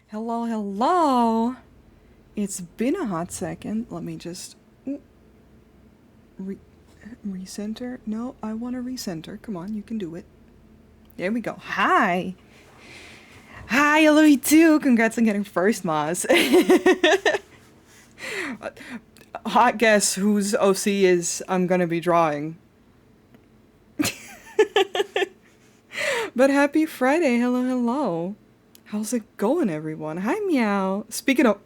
Hello, hello. It's been a hot second. Let me just re- recenter. No, I want to recenter. Come on, you can do it. There we go. Hi. Hi, hello you too. Congrats on getting first, Moz. Hot guess whose OC is I'm gonna be drawing. But happy Friday. Hello, hello. How's it going, everyone? Hi, Meow. Speaking of.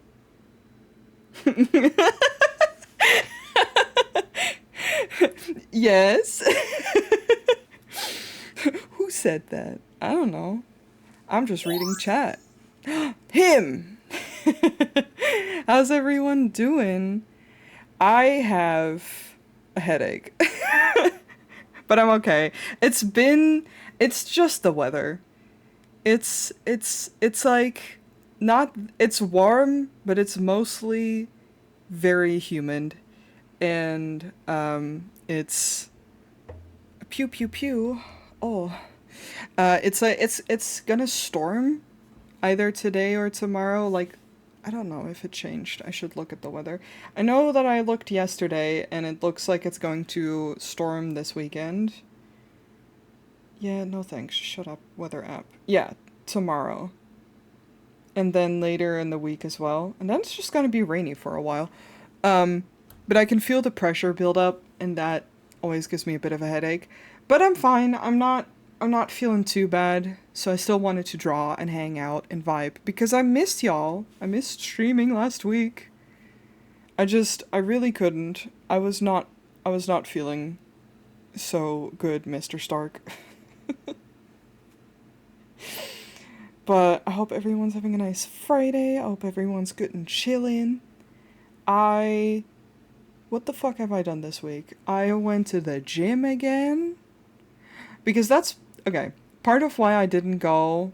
Yes. Who said that? I don't know. I'm just reading chat. Him! How's everyone doing? I have a headache. But I'm okay. It's just the weather. It's like not it's warm, but it's mostly very humid and it's pew pew pew. Oh. It's gonna storm either today or tomorrow. Like, I don't know if it changed. I should look at the weather. I know that I looked yesterday and it looks like it's going to storm this weekend. Yeah, no thanks. Shut up, weather app. Yeah, tomorrow. And then later in the week as well. And then it's just gonna be rainy for a while. Um, but I can feel the pressure build up and that always gives me a bit of a headache. But I'm fine. I'm not feeling too bad. So I still wanted to draw and hang out and vibe because I missed y'all. I missed streaming last week. I really couldn't. I was not feeling so good, Mr. Stark. But I hope everyone's having a nice Friday. I hope everyone's good and chilling. I What the fuck have I done this week? I went to the gym again. Because that's okay. Part of why I didn't go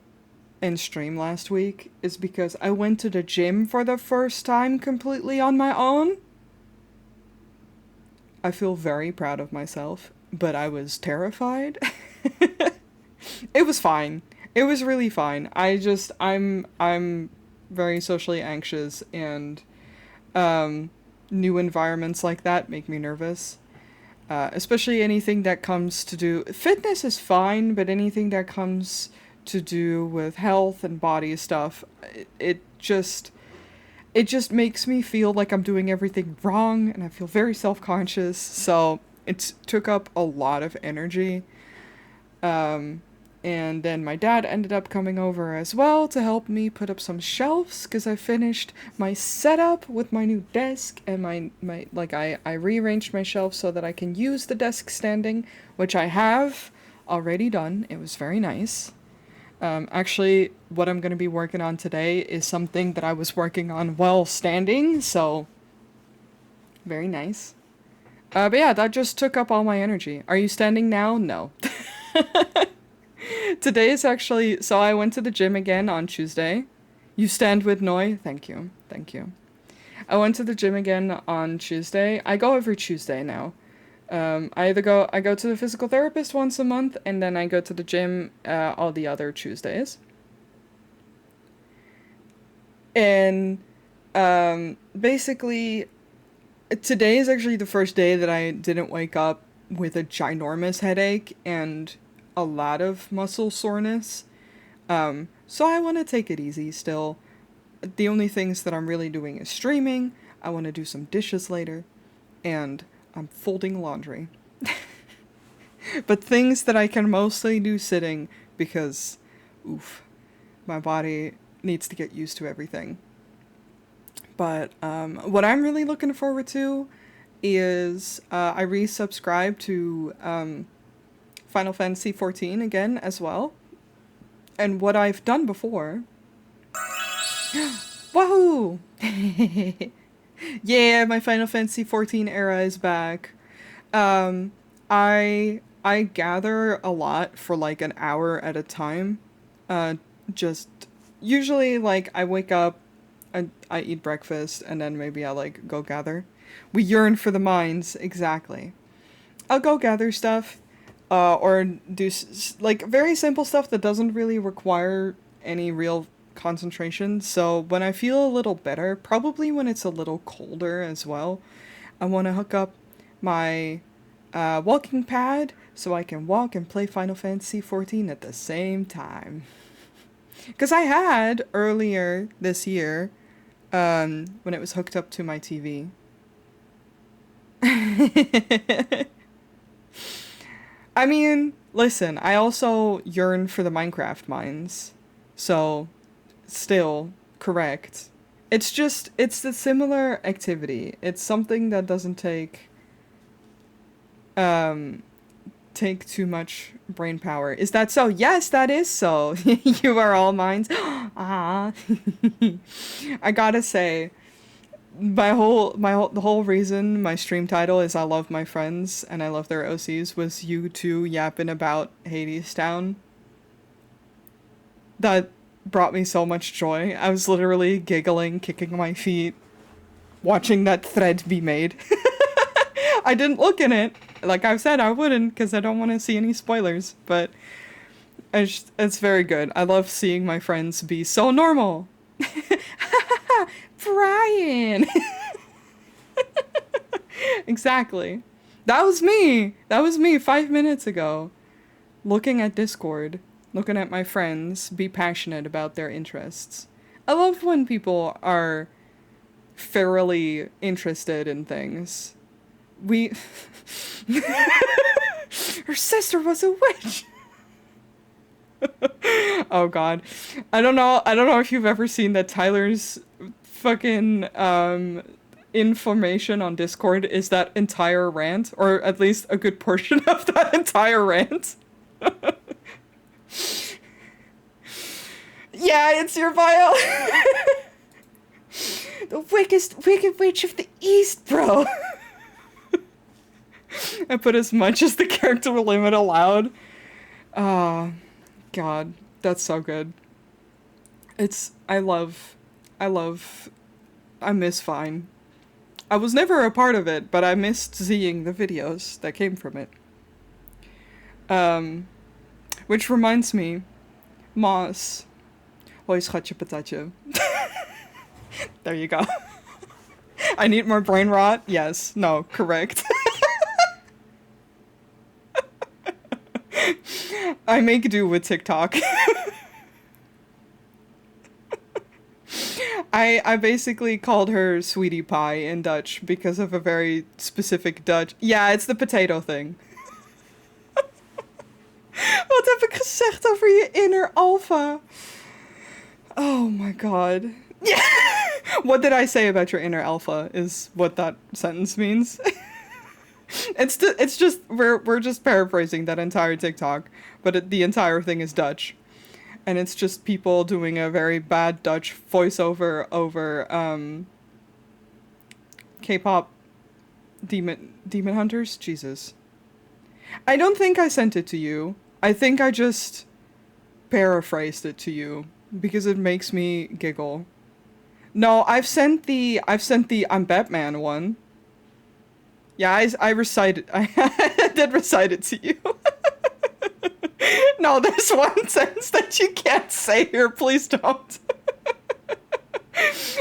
and stream last week is because I went to the gym for the first time completely on my own. I feel very proud of myself, but I was terrified. It was fine. It was really fine. I'm very socially anxious and um new environments like that make me nervous. Especially anything that comes to do fitness is fine, but anything that comes to do with health and body stuff, it just makes me feel like I'm doing everything wrong, and I feel very self-conscious. So it took up a lot of energy. Um, and then my dad ended up coming over as well to help me put up some shelves because I finished my setup with my new desk and my like I rearranged my shelves so that I can use the desk standing, which I have already done. It was very nice. Actually, what I'm going to be working on today is something that I was working on while standing, so very nice. But yeah, that just took up all my energy. Are you standing now? No. Today is actually, so I went to the gym again on Tuesday. You stand with Noi? Thank you. Thank you. I went to the gym again on Tuesday. I go every Tuesday now. I go to the physical therapist once a month, and then I go to the gym all the other Tuesdays. And basically, today is actually the first day that I didn't wake up with a ginormous headache and a lot of muscle soreness. So I want to take it easy still. The only things that I'm really doing is streaming. I want to do some dishes later, and I'm folding laundry. But things that I can mostly do sitting because, oof, my body needs to get used to everything. But what I'm really looking forward to is I resubscribe to Final Fantasy 14 again as well. And what I've done before. Wahoo! Yeah, my Final Fantasy 14 era is back. Um, I gather a lot for like an hour at a time. Uh, just usually like I wake up, I eat breakfast, and then maybe I like go gather. We yearn for the mines, exactly. I'll go gather stuff, or do like very simple stuff that doesn't really require any real concentration. So when I feel a little better, probably when it's a little colder as well, I want to hook up my walking pad so I can walk and play Final Fantasy XIV at the same time. Because I had earlier this year, when it was hooked up to my TV. I mean, listen, I also yearn for the Minecraft mines. So, still correct. It's a similar activity. It's something that doesn't um, take too much brain power. Is that so? Yes, that is so. You are all mines. Ah. I gotta say, the whole reason my stream title is I love my friends and I love their OCs was you two yapping about Hades Town. That brought me so much joy. I was literally giggling, kicking my feet, watching that thread be made. I didn't look in it. Like I've said, I wouldn't because I don't want to see any spoilers, but it's very good. I love seeing my friends be so normal. Brian! Exactly. That was me. That was me 5 minutes ago. Looking at Discord, looking at my friends be passionate about their interests. I love when people are thoroughly interested in things. We... Her sister was a witch! Oh god. I don't know if you've ever seen that Tyler's fucking information on Discord is that entire rant, or at least a good portion of that entire rant. Yeah, it's your bio. The wicked witch of the East, bro. I put as much as the character limit allowed. God, that's so good. I miss Vine. I was never a part of it, but I missed seeing the videos that came from it. Which reminds me, Moss. Hoi schatje patatje. There you go. I need more brain rot? Yes. No, correct. I make do with TikTok. I basically called her Sweetie Pie in Dutch because of a very specific Dutch... Yeah, it's the potato thing. Wat heb ik gezegd over je inner alpha? Oh my god. Yeah. What did I say about your inner alpha is what that sentence means. It's just we're just paraphrasing that entire TikTok, but the entire thing is Dutch, and it's just people doing a very bad Dutch voiceover over K-pop demon hunters. Jesus, I don't think I sent it to you. I think I just paraphrased it to you because it makes me giggle. No, I've sent the I'm Batman one. Yeah, I recited. I did recite it to you. No, there's one sentence that you can't say here. Please don't.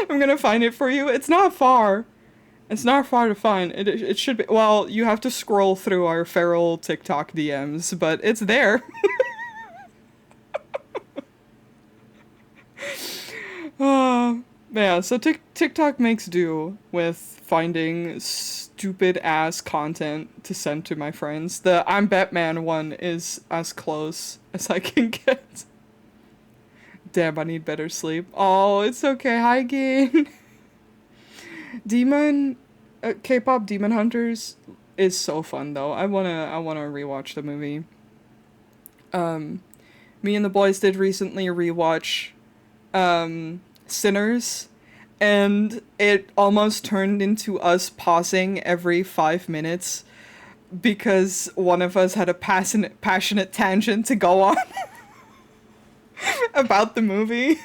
I'm gonna find it for you. It's not far. It's not far to find. It should be. Well, you have to scroll through our feral TikTok DMs, but it's there. Yeah, so TikTok makes do with finding stupid ass content to send to my friends. The I'm Batman one is as close as I can get. Damn, I need better sleep. Oh, it's okay. Hi, Gin. K-pop Demon Hunters is so fun though. I wanna rewatch the movie. Me and the boys did recently rewatch Sinners, and it almost turned into us pausing every 5 minutes because one of us had a passionate tangent to go on about the movie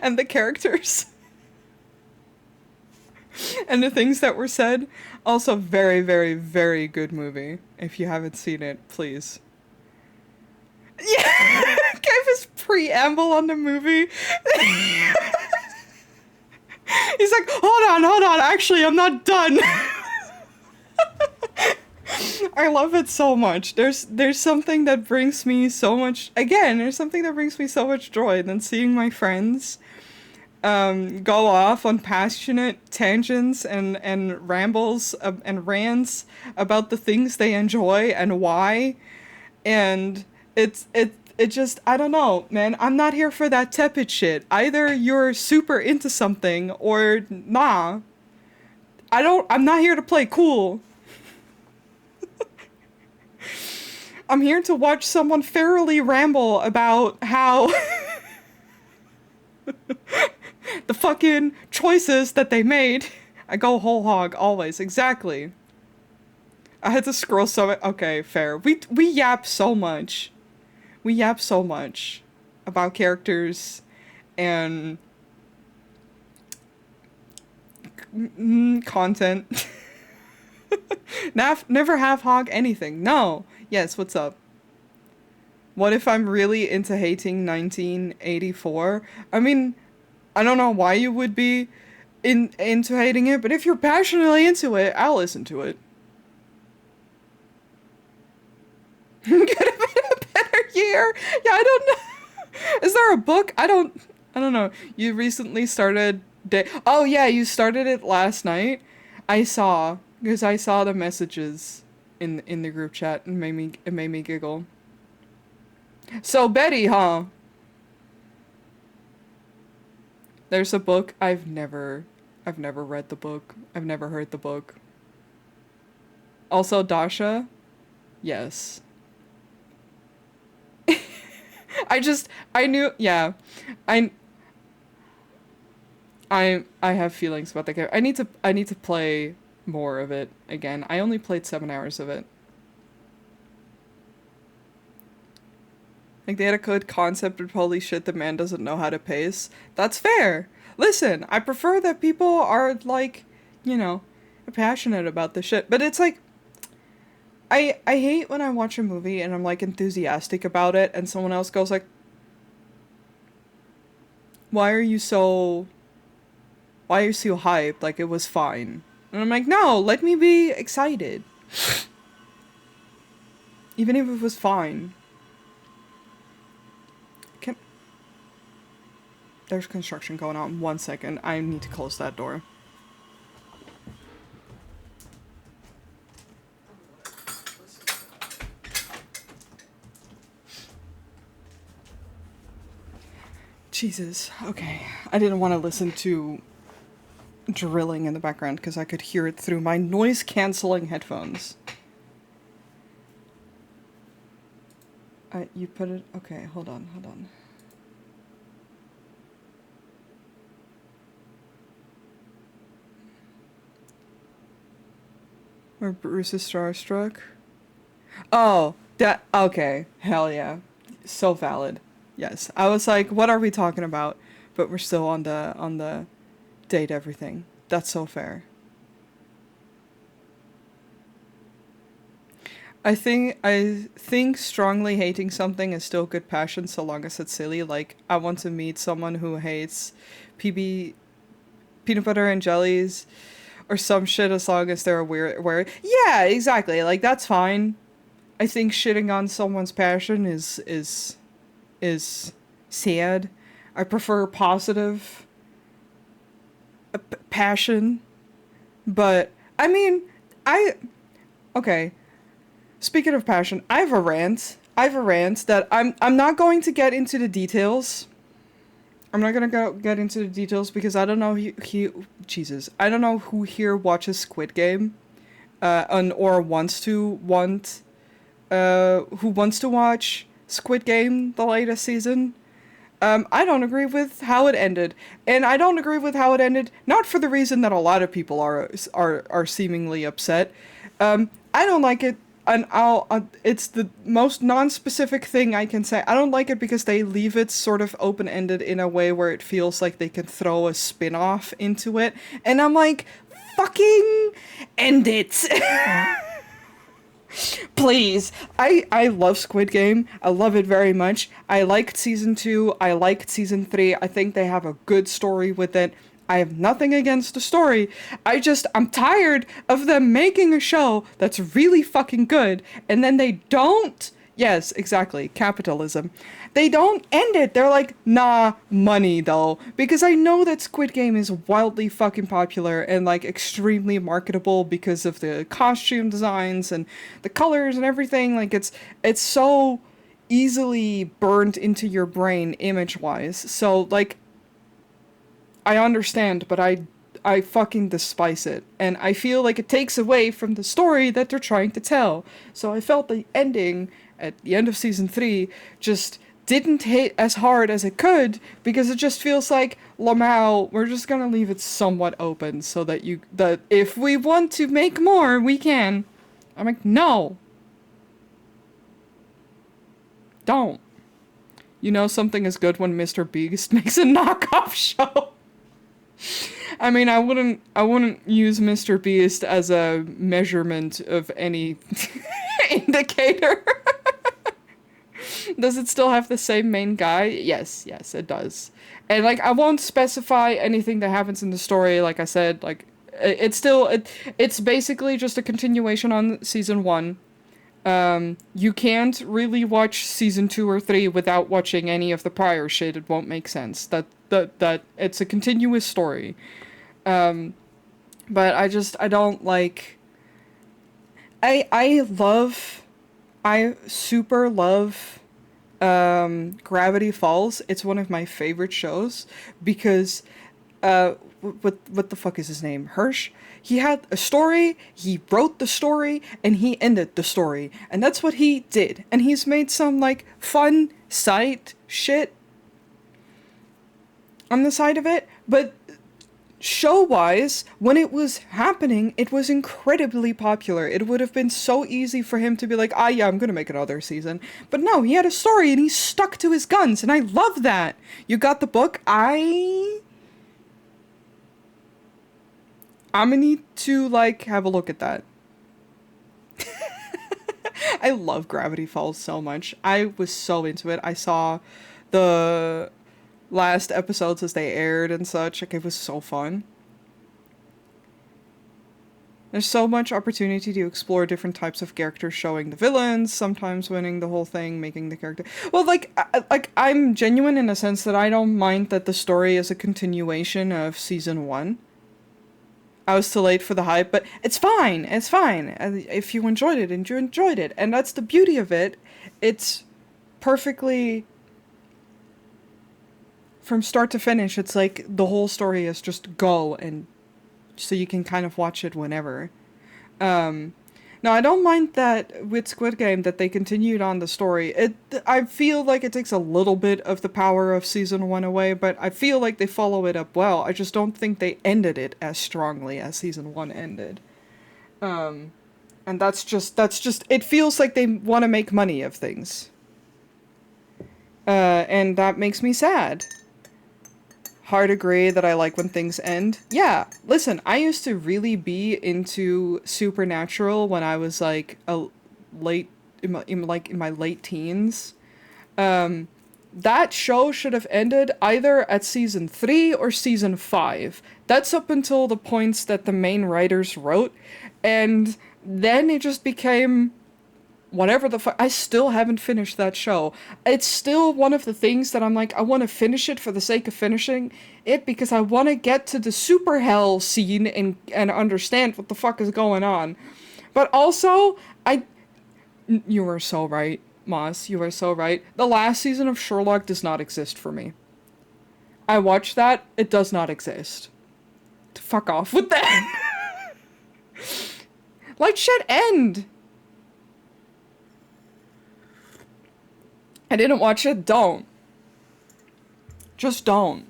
and the characters and the things that were said. Also, very, very, very good movie. If you haven't seen it, please. Yeah, Kev is preamble on the movie. He's like, hold on, actually, I'm not done. I love it so much. There's something that brings me so much, again, there's something that brings me so much joy than seeing my friends go off on passionate tangents and rambles and rants about the things they enjoy and why. And it just, I don't know, man. I'm not here for that tepid shit. Either you're super into something or nah. I'm not here to play cool. I'm here to watch someone fairly ramble about how the fucking choices that they made. I go whole hog always, exactly. I had to scroll so. Okay, fair. We yap so much. We yap so much about characters and content. Never have hog anything. No. Yes, what's up? What if I'm really into hating 1984? I mean, I don't know why you would be into hating it, but if you're passionately into it, I'll listen to it. Could have been a better year. Yeah, I don't know. Is there a book? I don't know. You recently started Oh yeah, you started it last night. I saw because I saw the messages in the group chat and it made me giggle. So Betty, huh? There's a book I've never read the book. I've never heard the book. Also Dasha? Yes. I knew, yeah. I have feelings about that game. I need to play more of it again. I only played 7 hours of it. Like, they had a good concept, but holy shit, the man doesn't know how to pace. That's fair. Listen, I prefer that people are, like, you know, passionate about this shit. But it's like, I hate when I watch a movie and I'm, like, enthusiastic about it, and someone else goes, like, why are you so hyped? Like, it was fine. And I'm like, no, let me be excited. Even if it was fine. There's construction going on. 1 second. I need to close that door. Jesus. Okay. I didn't want to listen to drilling in the background because I could hear it through my noise-canceling headphones. You put it... Okay, hold on. Where Bruce is starstruck? Oh, that... Okay. Hell yeah. So valid. Yes. I was like, what are we talking about? But we're still on the date everything. That's so fair. I think strongly hating something is still good passion so long as it's silly. Like, I want to meet someone who hates peanut butter and jellies or some shit as long as they're aware. Yeah, exactly. Like, that's fine. I think shitting on someone's passion is sad. I prefer positive passion. But, I mean, okay. Speaking of passion, I have a rant that I'm not going to get into the details. I'm not gonna get into the details because I don't know I don't know who here watches Squid Game, or who wants to watch Squid Game, the latest season. I don't agree with how it ended, and I don't agree with how it ended not for the reason that a lot of people are seemingly upset. I don't like it. And it's the most non-specific thing I can say. I don't like it because they leave it sort of open-ended in a way where it feels like they can throw a spin-off into it. And I'm like, fucking end it. Please. I love Squid Game. I love it very much. I liked season 2. I liked season 3. I think they have a good story with it. I have nothing against the story. I'm tired of them making a show that's really fucking good and then they don't. Yes, exactly. Capitalism. They don't end it. They're like, nah, money though. Because I know that Squid Game is wildly fucking popular and like extremely marketable because of the costume designs and the colors and everything. Like it's so easily burned into your brain image wise. So like I understand, but I fucking despise it. And I feel like it takes away from the story that they're trying to tell. So I felt the ending at the end of season 3 just didn't hit as hard as it could because it just feels like Lamau, we're just gonna leave it somewhat open so that if we want to make more, we can. I'm like, no. Don't. You know something is good when Mr. Beast makes a knockoff show. I mean, I wouldn't use Mr. Beast as a measurement of any indicator. Does it still have the same main guy? Yes, it does. And like I won't specify anything that happens in the story, like I said, like it's basically just a continuation on season 1. You can't really watch season 2 or 3 without watching any of the prior shit. It won't make sense. That it's a continuous story. But I don't like. I super love Gravity Falls. It's one of my favorite shows because what the fuck is his name? Hirsch? He had a story, he wrote the story, and he ended the story. And that's what he did. And he's made some like fun side shit on the side of it, but show-wise, when it was happening, it was incredibly popular. It would have been so easy for him to be like, ah, yeah, I'm gonna make another season. But no, he had a story and he stuck to his guns, and I love that. You got the book? I'm gonna need to, like, have a look at that. I love Gravity Falls so much. I was so into it. I saw the last episodes as they aired and such. Like, it was so fun. There's so much opportunity to explore different types of characters, showing the villains, sometimes winning the whole thing, making the character... Well, I'm genuine in the sense that I don't mind that the story is a continuation of season 1. I was too late for the hype, but it's fine. It's fine. If you enjoyed it, and you enjoyed it. And that's the beauty of it. It's perfectly... From start to finish, it's like the whole story is just go, and so you can kind of watch it whenever. Now, I don't mind that with Squid Game that they continued on the story. I feel like it takes a little bit of the power of season 1 away, but I feel like they follow it up well. I just don't think they ended it as strongly as season 1 ended. And that's just, it feels like they want to make money of things. And that makes me sad. Hard agree that I like when things end. Yeah, listen, I used to really be into Supernatural when I was like in my late teens. That show should have ended either at season 3 or season 5. That's up until the points that the main writers wrote, and then it just became whatever the fuck. I still haven't finished that show. It's still one of the things that I'm like, I want to finish it for the sake of finishing it, because I want to get to the super hell scene and understand what the fuck is going on. But also, you were so right, Moss. You were so right. The last season of Sherlock does not exist for me. I watched that. It does not exist. Fuck off with that. Let shit end. I didn't watch it. Don't. Just don't.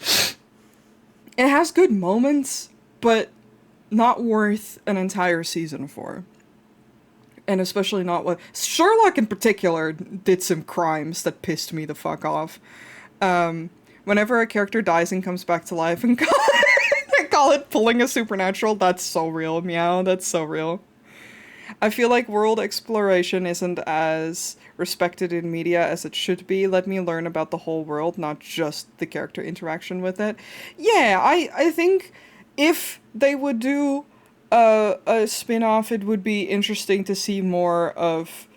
It has good moments, but not worth an entire season for. And especially not what... Sherlock in particular did some crimes that pissed me the fuck off. Whenever a character dies and comes back to life and call it pulling a supernatural, that's so real, meow. That's so real. I feel like world exploration isn't as respected in media as it should be. Let me learn about the whole world, not just the character interaction with it. Yeah, I think if they would do a spin-off, it would be interesting to see more of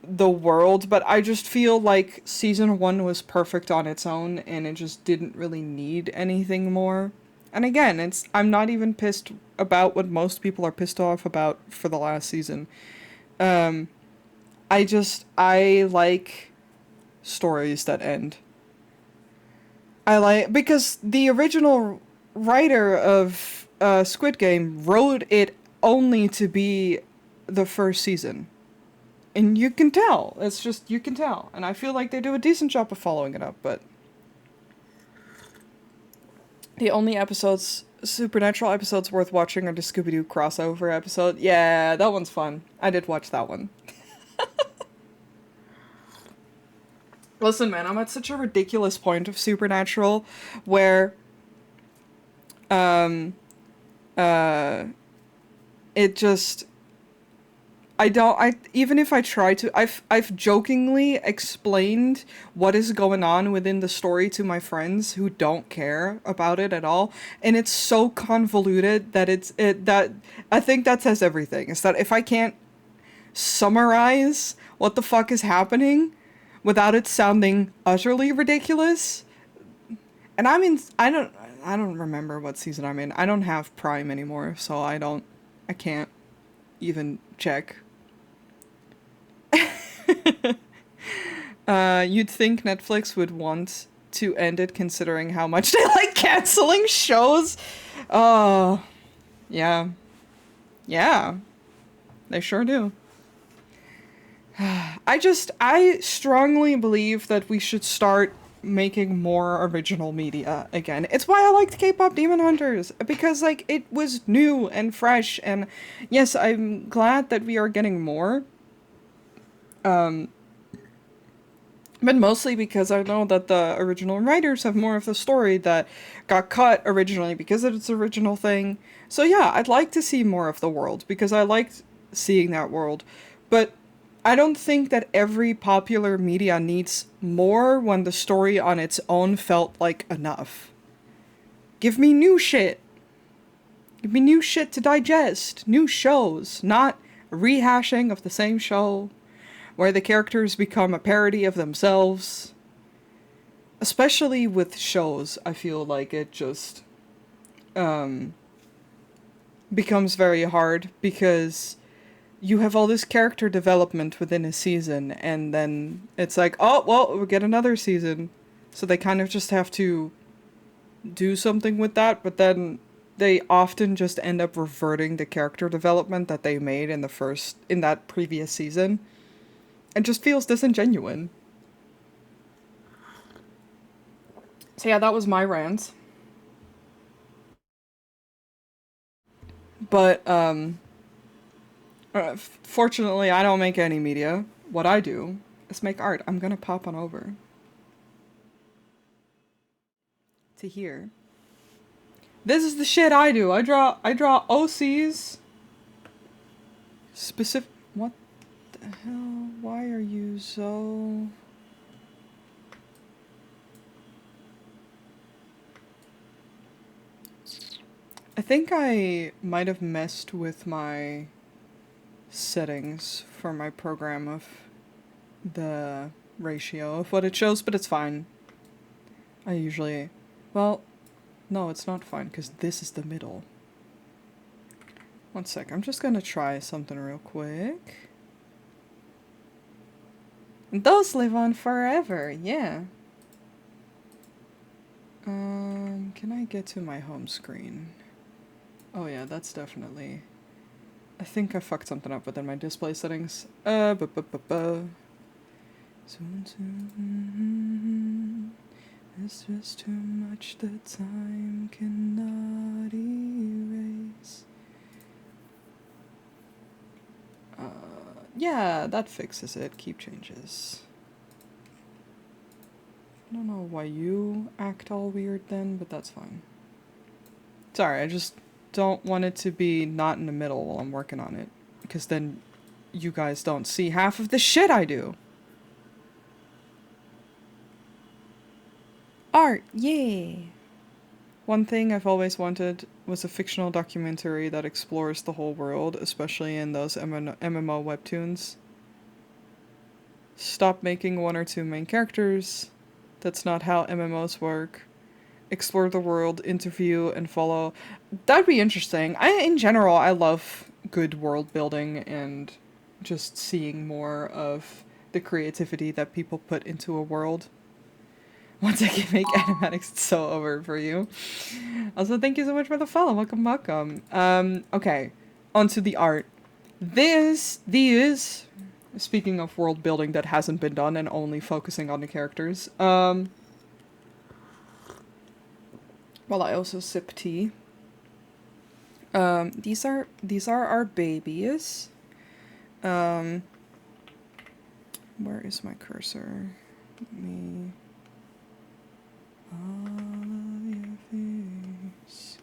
the world, but I just feel like season 1 was perfect on its own and it just didn't really need anything more. And again, it's I'm not even pissed about what most people are pissed off about for the last season. Um I like stories that end. I like because the original writer of Squid Game wrote it only to be the first season. And you can tell. It's just, you can tell. And I feel like they do a decent job of following it up, but the only episodes, supernatural episodes worth watching are the Scooby Doo crossover episode. Yeah, that one's fun. I did watch that one. Listen, man, I'm at such a ridiculous point of Supernatural where um uh it just I don't I even if I try to I've jokingly explained what is going on within the story to my friends who don't care about it at all, and it's so convoluted that that I think that says everything. Is that if I can't summarize what the fuck is happening without it sounding utterly ridiculous, and I don't remember what season I'm in. I don't have Prime anymore, so I can't even check. You'd think Netflix would want to end it considering how much they like canceling shows. Oh, yeah. Yeah, they sure do. I strongly believe that we should start making more original media again. It's why I liked K-pop Demon Hunters, because like it was new and fresh, and yes, I'm glad that we are getting more. Um but mostly because I know that the original writers have more of the story that got cut originally because of its original thing. So yeah, I'd like to see more of the world because I liked seeing that world. But I don't think that every popular media needs more when the story on its own felt like enough. Give me new shit. Give me new shit to digest. New shows, not a rehashing of the same show where the characters become a parody of themselves. Especially with shows, I feel like it just um, becomes very hard because you have all this character development within a season, and then it's like, oh, well, we'll get another season. So they kind of just have to do something with that, but then they often just end up reverting the character development that they made in that previous season. It just feels disingenuous. So yeah, that was my rant. But fortunately, I don't make any media. What I do is make art. I'm gonna pop on over to here. This is the shit I do. I draw OCs. Specific. What the hell? Why are you so? I think I might have messed with my settings for my program of the ratio of what it shows, but it's fine. I usually, well, no, it's not fine because this is the middle. One sec, I'm just gonna try something real quick. Those live on forever, yeah. Can I get to my home screen? Oh yeah, that's definitely... I think I fucked something up within my display settings. Soon. It's just too much that time cannot erase. Yeah, that fixes it. Keep changes. I don't know why you act all weird then, but that's fine. Sorry, I just don't want it to be not in the middle while I'm working on it. because then you guys don't see half of the shit I do. Art, yay! One thing I've always wanted was a fictional documentary that explores the whole world, especially in those MMO webtoons. Stop making one or two main characters. That's not how MMOs work. Explore the world, interview, and follow. That'd be interesting. In general, I love good world building and just seeing more of the creativity that people put into a world. Once I can make animatics, it's so over for you. Also, thank you so much for the follow. Welcome, welcome. Okay, onto the art. These, speaking of world building that hasn't been done and only focusing on the characters, well, I also sip tea. These are our babies. Where is my cursor? Let me... your face.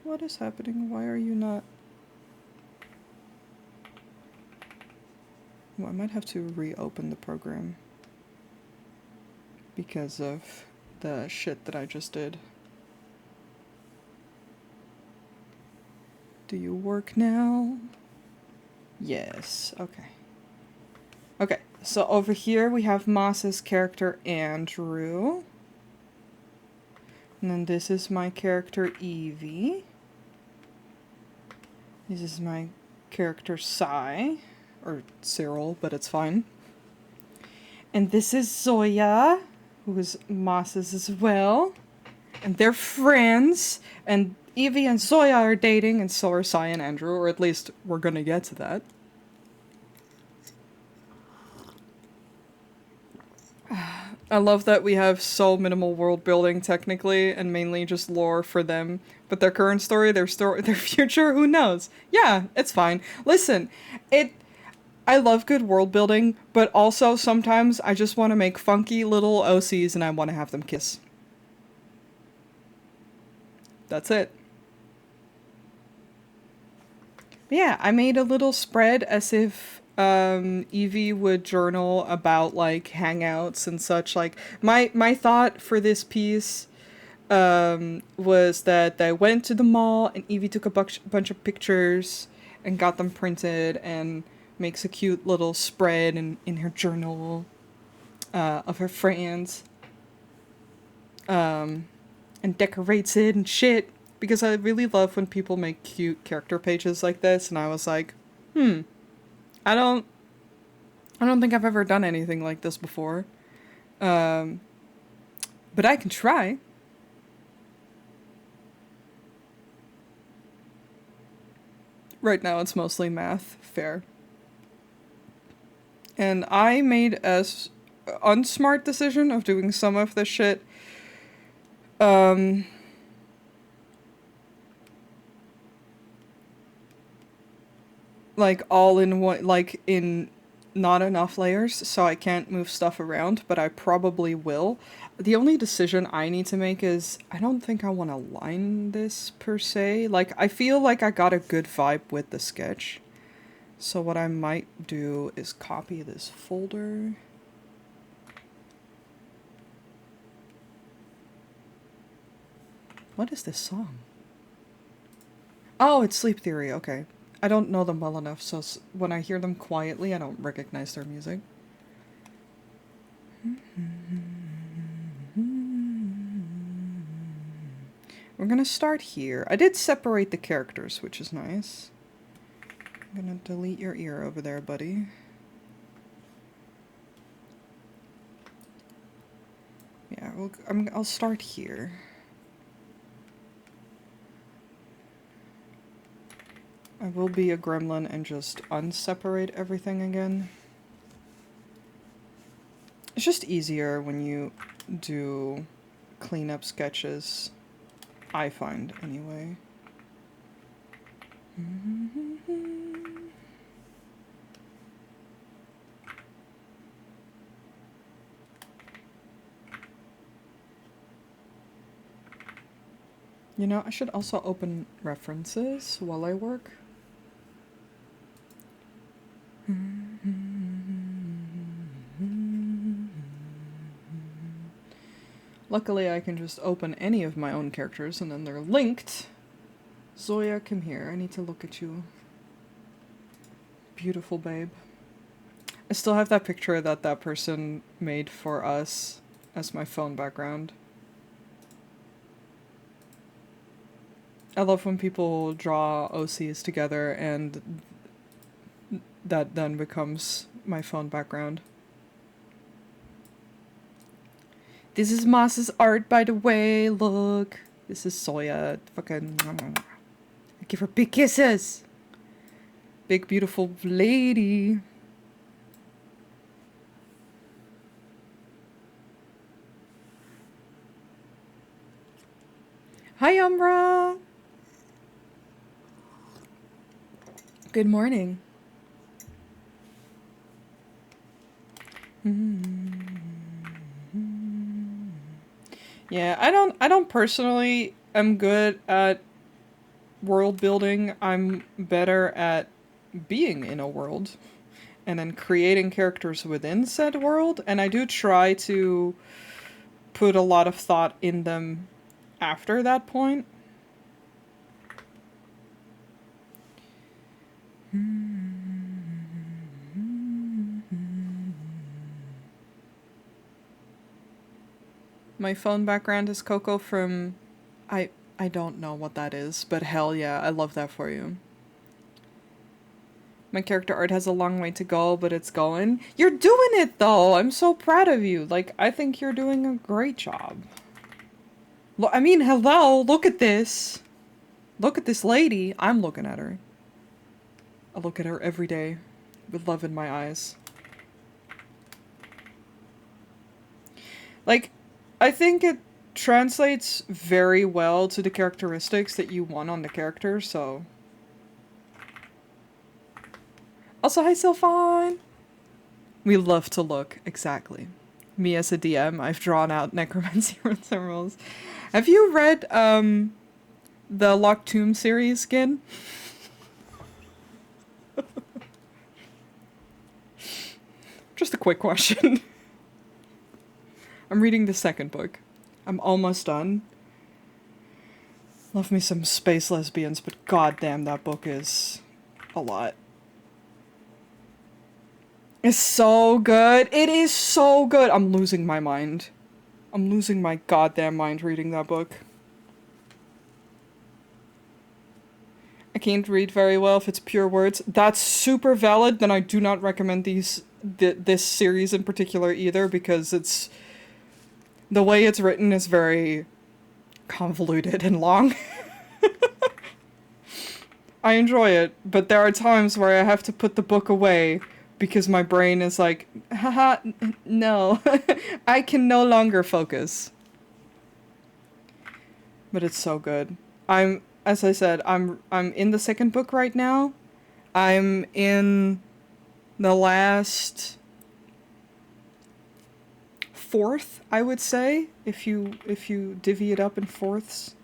What is happening? Why are you not... Well, I might have to reopen the program because of the shit that I just did. Do you work now? Yes, okay. Okay, so over here we have Moss's character Andrew. And then this is my character Evie. This is my character Sai. Or Cyril, but it's fine. And this is Zoya, who is Moss's as well. And they're friends. And Evie and Zoya are dating, and so are Sai and Andrew, or at least we're gonna get to that. I love that we have so minimal world building technically, and mainly just lore for them. But their current story, their future, who knows? Yeah, it's fine. Listen, I love good world building, but also sometimes I just want to make funky little OCs and I want to have them kiss. That's it. But yeah, I made a little spread as if Evie would journal about like hangouts and such. Like my thought for this piece was that they went to the mall and Evie took a bunch of pictures and got them printed and makes a cute little spread in her journal of her friends, and decorates it and shit, because I really love when people make cute character pages like this, and I was like, I don't think I've ever done anything like this before, but I can try. Right now it's mostly math, fair. And I made a unsmart decision of doing some of this shit. Like all in one, like in not enough layers, so I can't move stuff around, but I probably will. The only decision I need to make is, I don't think I want to line this per se. Like, I feel like I got a good vibe with the sketch. So what I might do is copy this folder. What is this song? Oh, it's Sleep Theory, okay. I don't know them well enough, so when I hear them quietly, I don't recognize their music. We're gonna start here. I did separate the characters, which is nice. I'm gonna delete your ear over there, buddy. Yeah, I'll start here. I will be a gremlin and just unseparate everything again. It's just easier when you do cleanup sketches, I find, anyway. You know, I should also open references while I work. Luckily, I can just open any of my own characters and then they're linked. Zoya, come here. I need to look at you. Beautiful babe. I still have that picture that that person made for us as my phone background. I love when people draw OCs together and that then becomes my phone background. This is Moss's art, by the way. Look. This is Soya. Fucking. I give her big kisses. Big, beautiful lady. Hi, Umbra. Good morning. Yeah, I don't personally am good at world building. I'm better at being in a world and then creating characters within said world, and I do try to put a lot of thought in them after that point. My phone background is Coco from... I don't know what that is, but hell yeah, I love that for you. My character art has a long way to go, but it's going. You're doing it though! I'm so proud of you. Like, I think you're doing a great job. I mean, hello, look at this. Look at this lady. I'm looking at her. I look at her every day with love in my eyes. Like, I think it translates very well to the characteristics that you want on the character, so... Also, hi Sylphon! We love to look, exactly. Me as a DM, I've drawn out necromancy rules. Have you read, the Locked Tomb series, Gin? Just a quick question. I'm reading the second book. I'm almost done. Love me some space lesbians, but goddamn, that book is a lot. It's so good. It is so good. I'm losing my mind. I'm losing my goddamn mind reading that book. I can't read very well if it's pure words. That's super valid. Then I do not recommend this series in particular either, because it's... The way it's written is very convoluted and long. I enjoy it, but there are times where I have to put the book away because my brain is like, haha, no, I can no longer focus. But it's so good. As I said, I'm in the second book right now. I'm in the last fourth, I would say, if you divvy it up in fourths.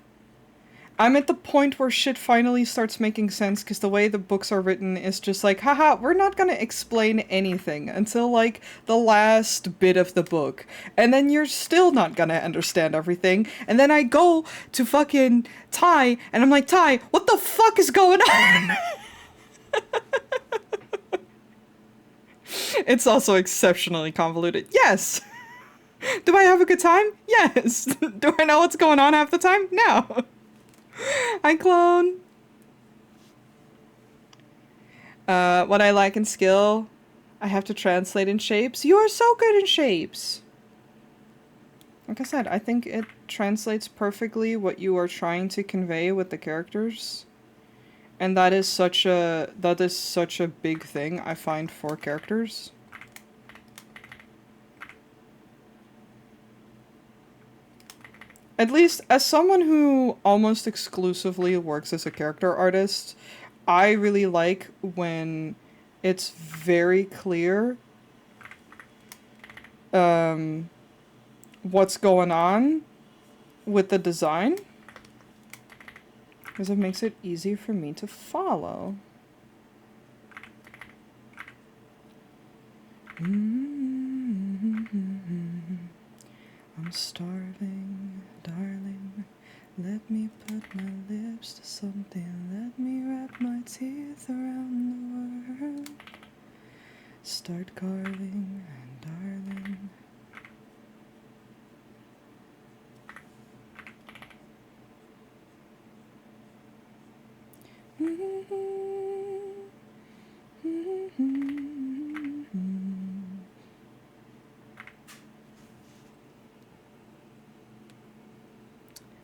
I'm at the point where shit finally starts making sense, because the way the books are written is just like, haha, we're not gonna explain anything until, like, the last bit of the book. And then you're still not gonna understand everything. And then I go to fucking Ty, and I'm like, Ty, what the fuck is going on? It's also exceptionally convoluted. Yes! Do I have a good time? Yes! Do I know what's going on half the time? No! Hi, clone. What I like in skill, I have to translate in shapes. You are so good in shapes. Like I said, I think it translates perfectly what you are trying to convey with the characters. And that is such a big thing, I find, for characters. At least, as someone who almost exclusively works as a character artist, I really like when it's very clear what's going on with the design. because it makes it easy for me to follow. I'm starving, darling. Let me put my lips to something. Let me wrap my teeth around the world. Start carving, darling.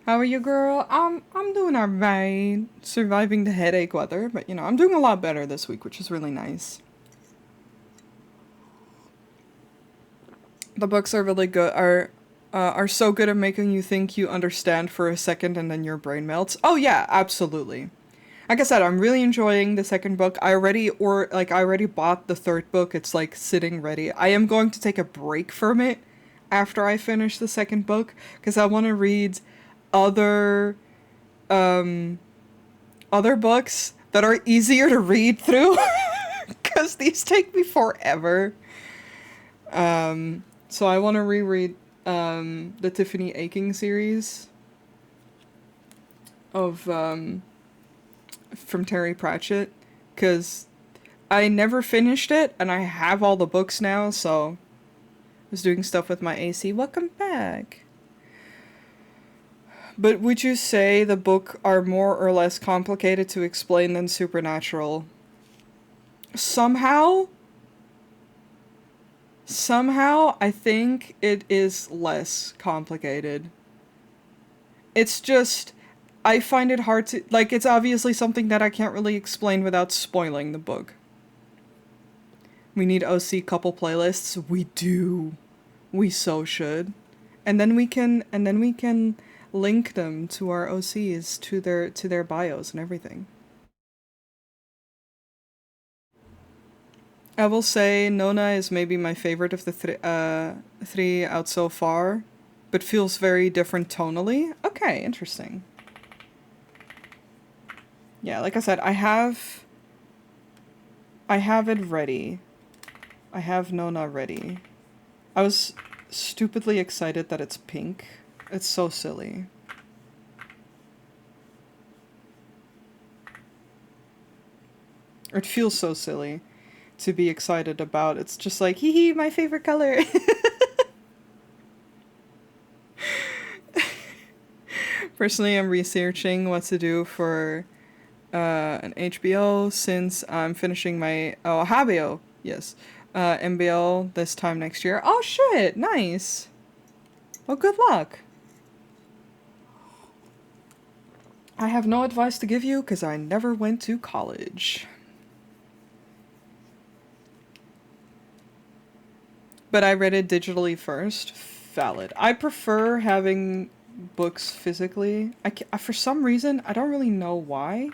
How are you, girl? I'm doing alright. Surviving the headache weather, but you know, I'm doing a lot better this week, which is really nice. The books are really good. Are so good at making you think you understand for a second and then your brain melts. Oh yeah, absolutely. Like I said, I'm really enjoying the second book. I already bought the third book. It's like sitting ready. I am going to take a break from it after I finish the second book because I want to read other other books that are easier to read through because these take me forever. So I want to reread the Tiffany Aching series of from Terry Pratchett because I never finished it and I have all the books now, so I was doing stuff with my AC. Welcome back. But would you say the book are more or less complicated to explain than Supernatural? Somehow, I think it is less complicated. It's just, I find it hard to, like, it's obviously something that I can't really explain without spoiling the book. We need OC couple playlists. We do. We so should. And then we can link them to our OCs, to their bios and everything. I will say Nona is maybe my favorite of the three out so far, but feels very different tonally. Okay, interesting. Yeah, like I said, I have it ready. I have Nona ready. I was stupidly excited that it's pink. It's so silly. Or it feels so silly to be excited about. It's just like, hee hee, my favorite color. Personally, I'm researching what to do for an HBO since I'm finishing my HBO, yes, MBL this time next year. Oh shit, nice. Well, good luck. I have no advice to give you because I never went to college. But I read it digitally first. Valid. I prefer having books physically. For some reason, I don't really know why.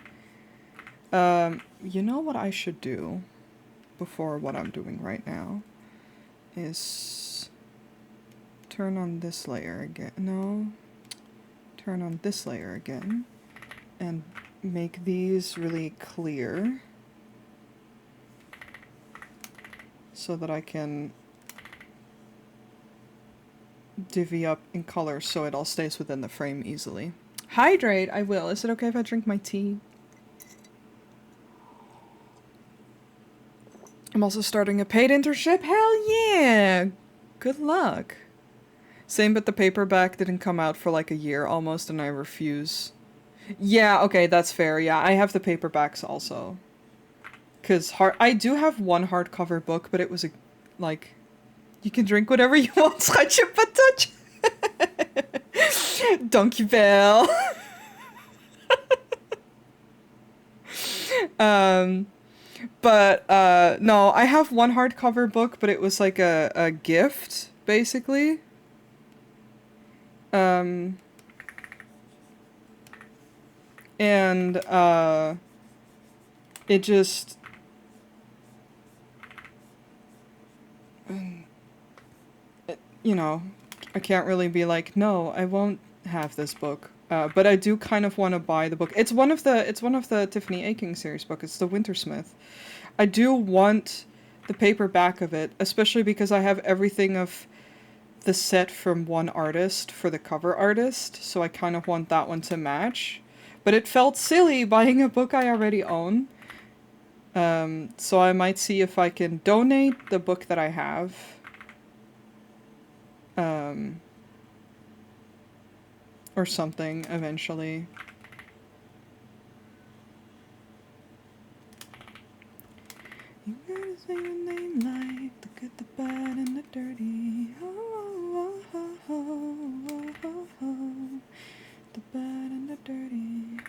You know what I should do before what I'm doing right now is turn on this layer again. No. Turn on this layer again and make these really clear so that I can divvy up in color so it all stays within the frame easily. Hydrate, I will. Is it okay if I drink my tea? I'm also starting a paid internship. Hell yeah! Good luck. Same, but the paperback didn't come out for like a year almost, and I refuse. Yeah, okay, that's fair. Yeah, I have the paperbacks also. Because I do have one hardcover book, but it was like, you can drink whatever you want, schatje patatje. Dankjewel. But no, I have one hardcover book, but it was like a gift, basically. And it just you know, I can't really be like, no, I won't have this book. But I do kind of want to buy the book. It's one of the Tiffany Aching series book. It's the Wintersmith. I do want the paperback of it, especially because I have everything of the set from one artist for the cover artist, so I kind of want that one to match. But it felt silly buying a book I already own. So I might see if I can donate the book that I have. Or something eventually. You gotta say your name like the good, the bad, and the dirty. Oh, oh, oh, oh, oh, oh. The bad and the dirty.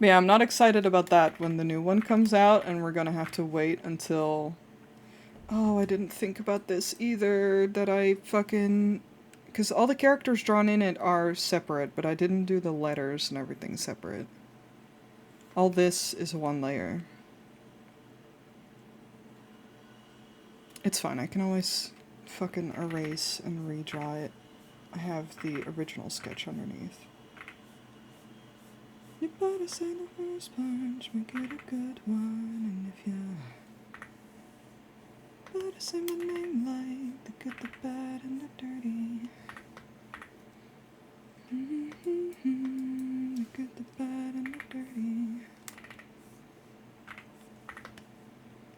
But yeah, I'm not excited about that when the new one comes out, and we're gonna have to wait until... Oh, I didn't think about this either, that I fucking... Because all the characters drawn in it are separate, but I didn't do the letters and everything separate. All this is one layer. It's fine, I can always fucking erase and redraw it. I have the original sketch underneath. You better say the first punch, make it a good one, and if you... Better say my name like the good, the bad, and the dirty. The good, the bad, and the dirty.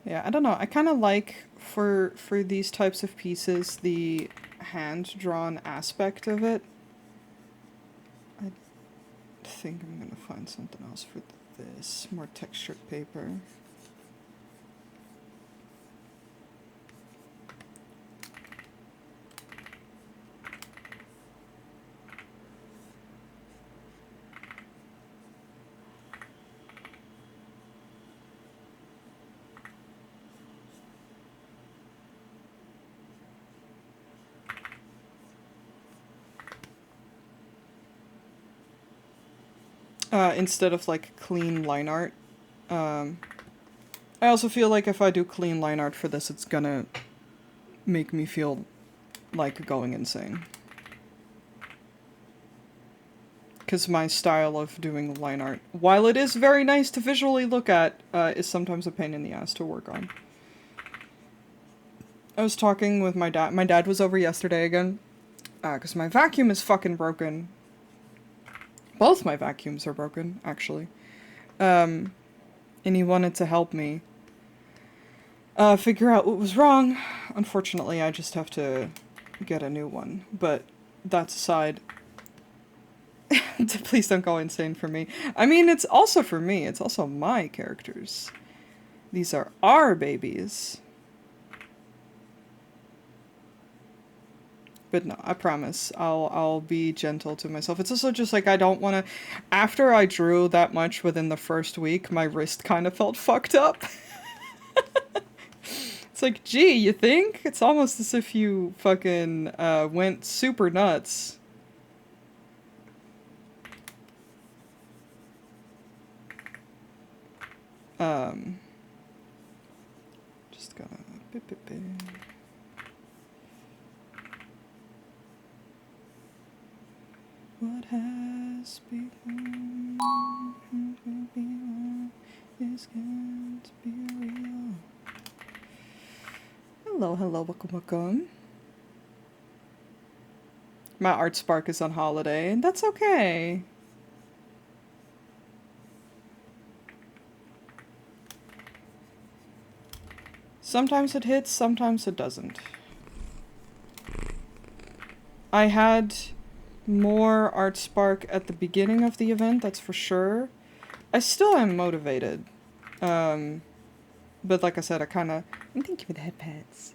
Yeah, I don't know. I kind of like, for these types of pieces, the hand-drawn aspect of it. I think I'm gonna find something else for this. More textured paper. Instead of like clean line art. I also feel like if I do clean line art for this, it's gonna make me feel like going insane. Because my style of doing line art, while it is very nice to visually look at, is sometimes a pain in the ass to work on. I was talking with my dad. My dad was over yesterday again, because my vacuum is fucking broken. Both my vacuums are broken, actually. And he wanted to help me figure out what was wrong. Unfortunately, I just have to get a new one. But that's aside. Please don't go insane for me. I mean, it's also for me. It's also my characters. These are our babies. But no, I promise, I'll be gentle to myself. It's also just like I don't want to... After I drew that much within the first week, my wrist kind of felt fucked up. It's like, gee, you think? It's almost as if you fucking went super nuts. Just gonna... What has become is going to be real. Hello, hello, welcome, welcome. My art spark is on holiday, and that's okay. Sometimes it hits, sometimes it doesn't. I had more art spark at the beginning of the event, that's for sure. I still am motivated. But like I said, I kind of... Thank you for the headpads.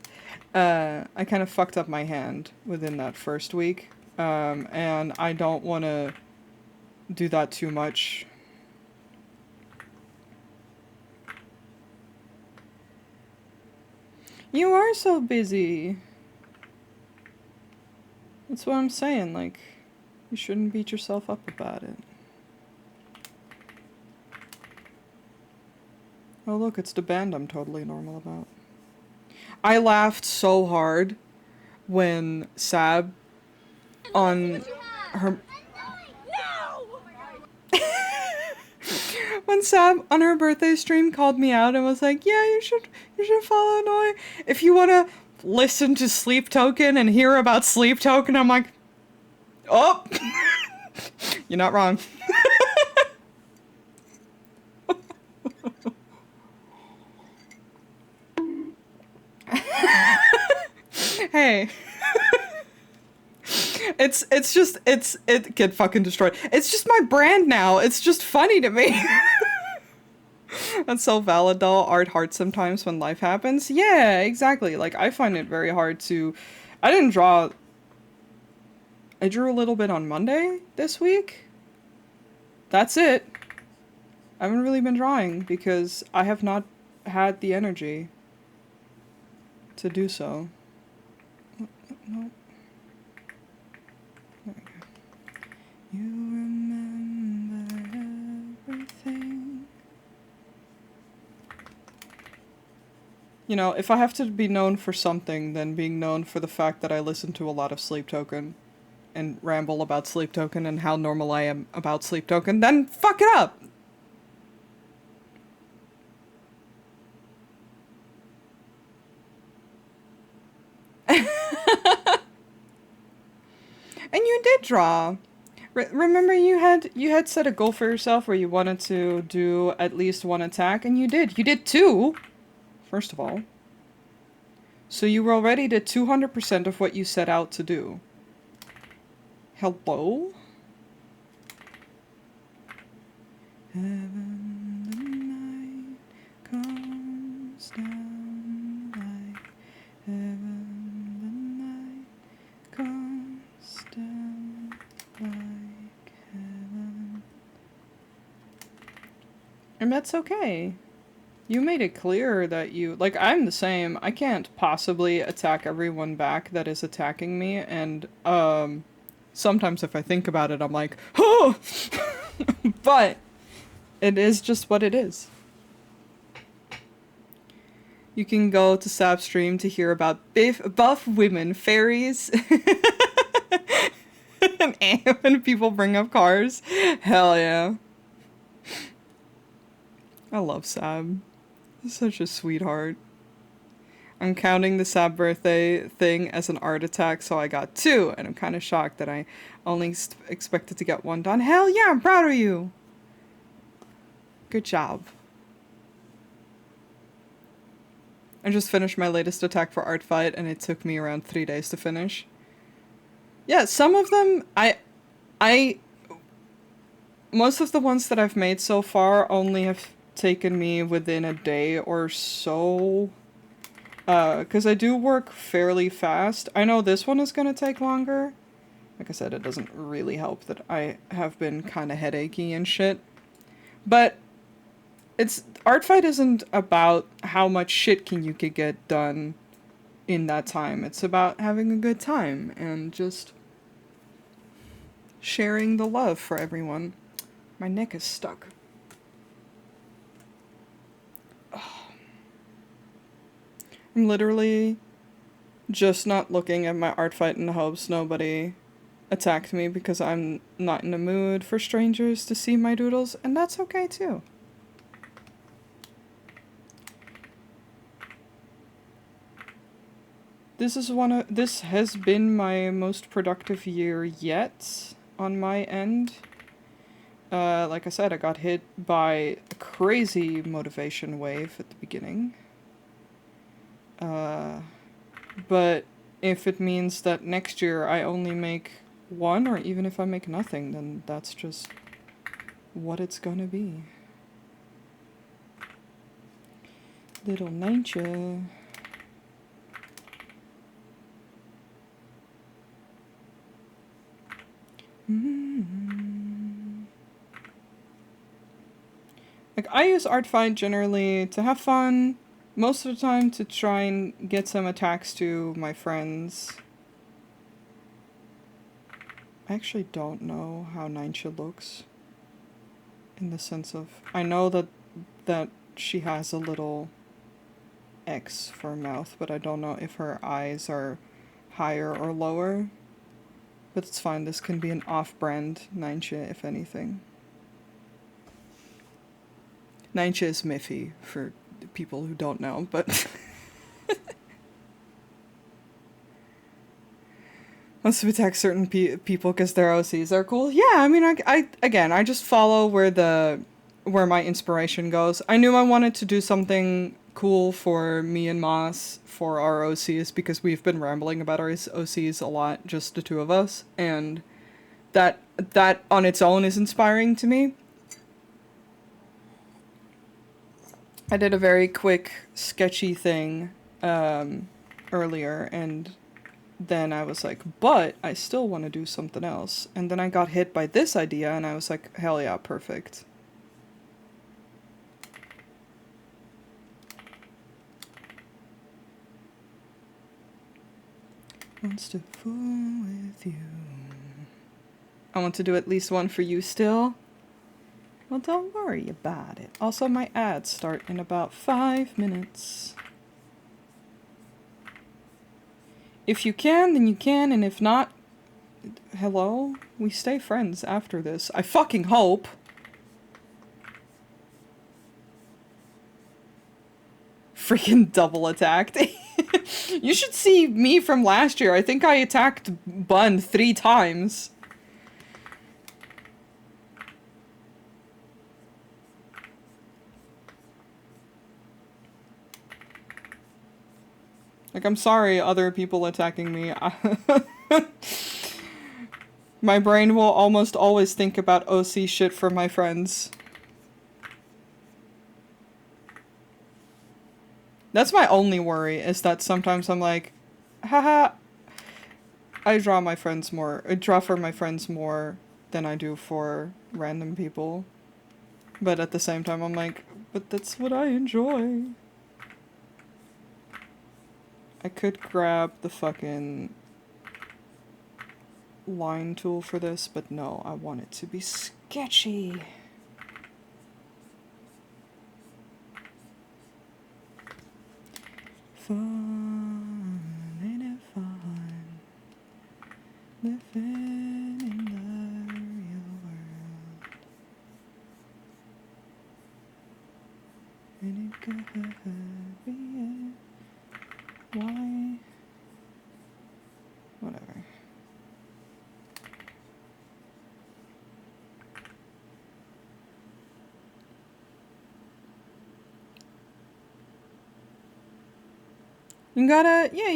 I kind of fucked up my hand within that first week. And I don't want to do that too much. You are so busy. That's what I'm saying, like, you shouldn't beat yourself up about it. Oh look, it's the band I'm totally normal about. I laughed so hard when Sab on her when Sab on her birthday stream called me out and was like, "Yeah, you should follow Noi if you want to listen to Sleep Token and hear about Sleep Token." I'm like, "Oh, you're not wrong." Hey. It get fucking destroyed. It's just my brand now. It's just funny to me. That's so valid though. Art hard sometimes when life happens. Yeah, exactly. Like I find it very hard to I didn't draw I drew a little bit on Monday this week. That's it. I haven't really been drawing because I have not had the energy to do so. No. There we go. You remember everything. You know, if I have to be known for something, then being known for the fact that I listen to a lot of Sleep Token and ramble about Sleep Token and how normal I am about Sleep Token, then fuck it up! And you did draw. Remember you had set a goal for yourself where you wanted to do at least one attack, and you did. You did two, first of all. So you already did 200% of what you set out to do. Hello? Heaven, the night comes down like heaven, the night comes down like heaven. And that's okay. You made it clear that you... Like, I'm the same. I can't possibly attack everyone back that is attacking me, and, sometimes if I think about it, I'm like, oh! But it is just what it is. You can go to Sapstream to hear about buff women, fairies, and when people bring up cars. Hell yeah. I love Sab. He's such a sweetheart. I'm counting the Sab birthday thing as an art attack, so I got 2, and I'm kind of shocked that I only expected to get 1 done. Hell yeah, I'm proud of you! Good job. I just finished my latest attack for Art Fight, and it took me around 3 days to finish. Yeah, some of them, most of the ones that I've made so far only have taken me within a day or so. Because I do work fairly fast. I know this one is gonna take longer. Like I said, it doesn't really help that I have been kind of headachy and shit. But Art Fight isn't about how much shit you could get done in that time. It's about having a good time and just sharing the love for everyone. My neck is stuck. I'm literally just not looking at my Art Fight in the hopes nobody attacked me because I'm not in the mood for strangers to see my doodles, and that's okay too. This has been my most productive year yet on my end. Like I said, I got hit by a crazy motivation wave at the beginning. But if it means that next year I only make 1, or even if I make nothing, then that's just what it's gonna be. Little nature. Like, I use Art Fight generally to have fun, most of the time to try and get some attacks to my friends. I actually don't know how Ninja looks, in the sense of, I know that she has a little X for a mouth, but I don't know if her eyes are higher or lower. But it's fine, this can be an off-brand NoiCakes if anything. NoiCakes is Miffy, for people who don't know, but... Wants to attack certain people because their OCs are cool. Yeah, I mean, I just follow where my inspiration goes. I knew I wanted to do something cool for me and Moss for our OCs because we've been rambling about our OCs a lot, just the two of us, and that on its own is inspiring to me. I did a very quick, sketchy thing earlier, and then I was like, but I still want to do something else. And then I got hit by this idea, and I was like, hell yeah, perfect. Wants to fool with you. I want to do at least one for you still. Well, don't worry about it. Also, my ads start in about 5 minutes. If you can, then you can, and if not, hello? We stay friends after this. I fucking hope. Freaking double attacked. You should see me from last year. I think I attacked Bun 3 times. Like, I'm sorry, other people attacking me. My brain will almost always think about OC shit for my friends. That's my only worry, is that sometimes I'm like, haha, I draw for my friends more than I do for random people. But at the same time, I'm like, but that's what I enjoy. I could grab the fucking line tool for this, but no, I want it to be sketchy. Fun, ain't it fun? Living in the real world. Ain't it good? Yeah. Why? Whatever. You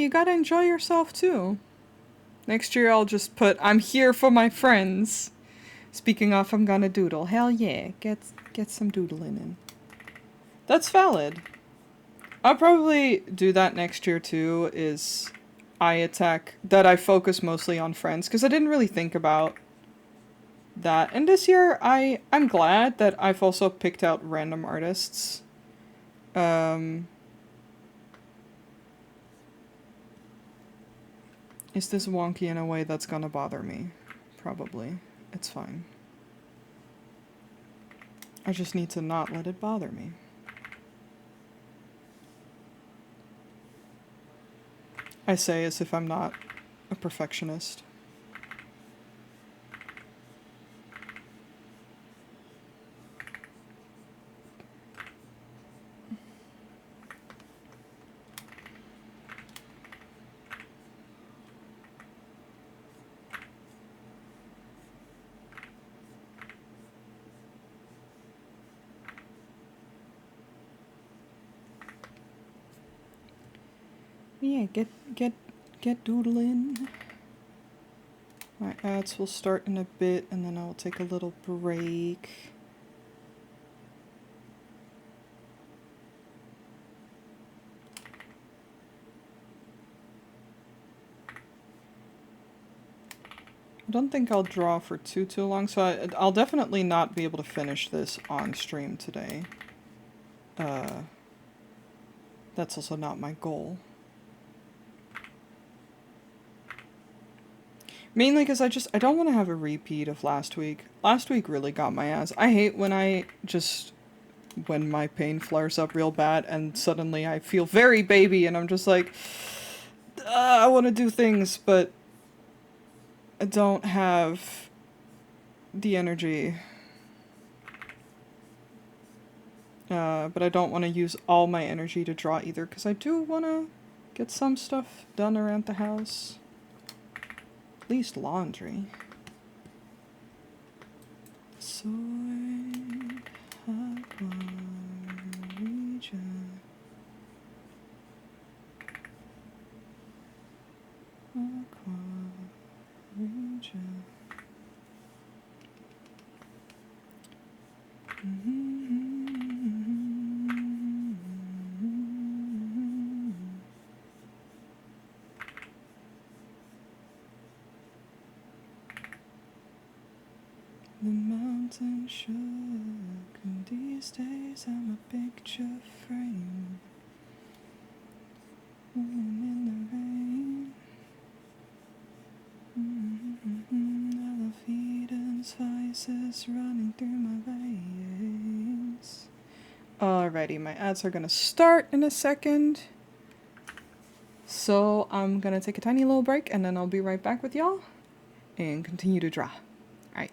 gotta enjoy yourself too. Next year I'll just put, I'm here for my friends. Speaking of, I'm gonna doodle. Hell yeah, get some doodling in. That's valid. I'll probably do that next year too, is I focus mostly on friends, because I didn't really think about that. And this year, I'm glad that I've also picked out random artists. Is this wonky in a way that's gonna bother me? Probably. It's fine. I just need to not let it bother me. I say as if I'm not a perfectionist. Yeah, get doodling. My ads will start in a bit, and then I'll take a little break. I don't think I'll draw for too long, so I'll definitely not be able to finish this on stream today. That's also not my goal. Mainly because I don't want to have a repeat of last week. Last week really got my ass. I hate when when my pain flares up real bad and suddenly I feel very baby and I'm just like, I want to do things, but I don't have the energy. But I don't want to use all my energy to draw either, because I do want to get some stuff done around the house. At least laundry. Soy agua Aquarija. The mountain shook, and these days I'm a picture frame. In the rain. Elephant's vices running through my veins. Alrighty, my ads are gonna start in a second. So I'm gonna take a tiny little break and then I'll be right back with y'all and continue to draw. Alright.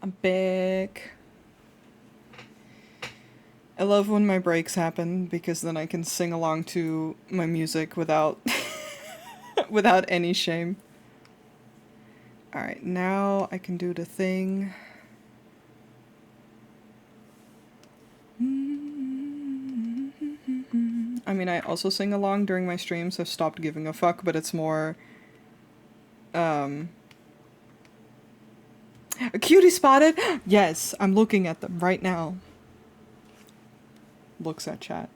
I'm back. I love when my breaks happen because then I can sing along to my music without without any shame. Alright, now I can do the thing. I mean, I also sing along during my streams. I've stopped giving a fuck, but it's more... A cutie spotted? Yes, I'm looking at them right now. Looks at chat.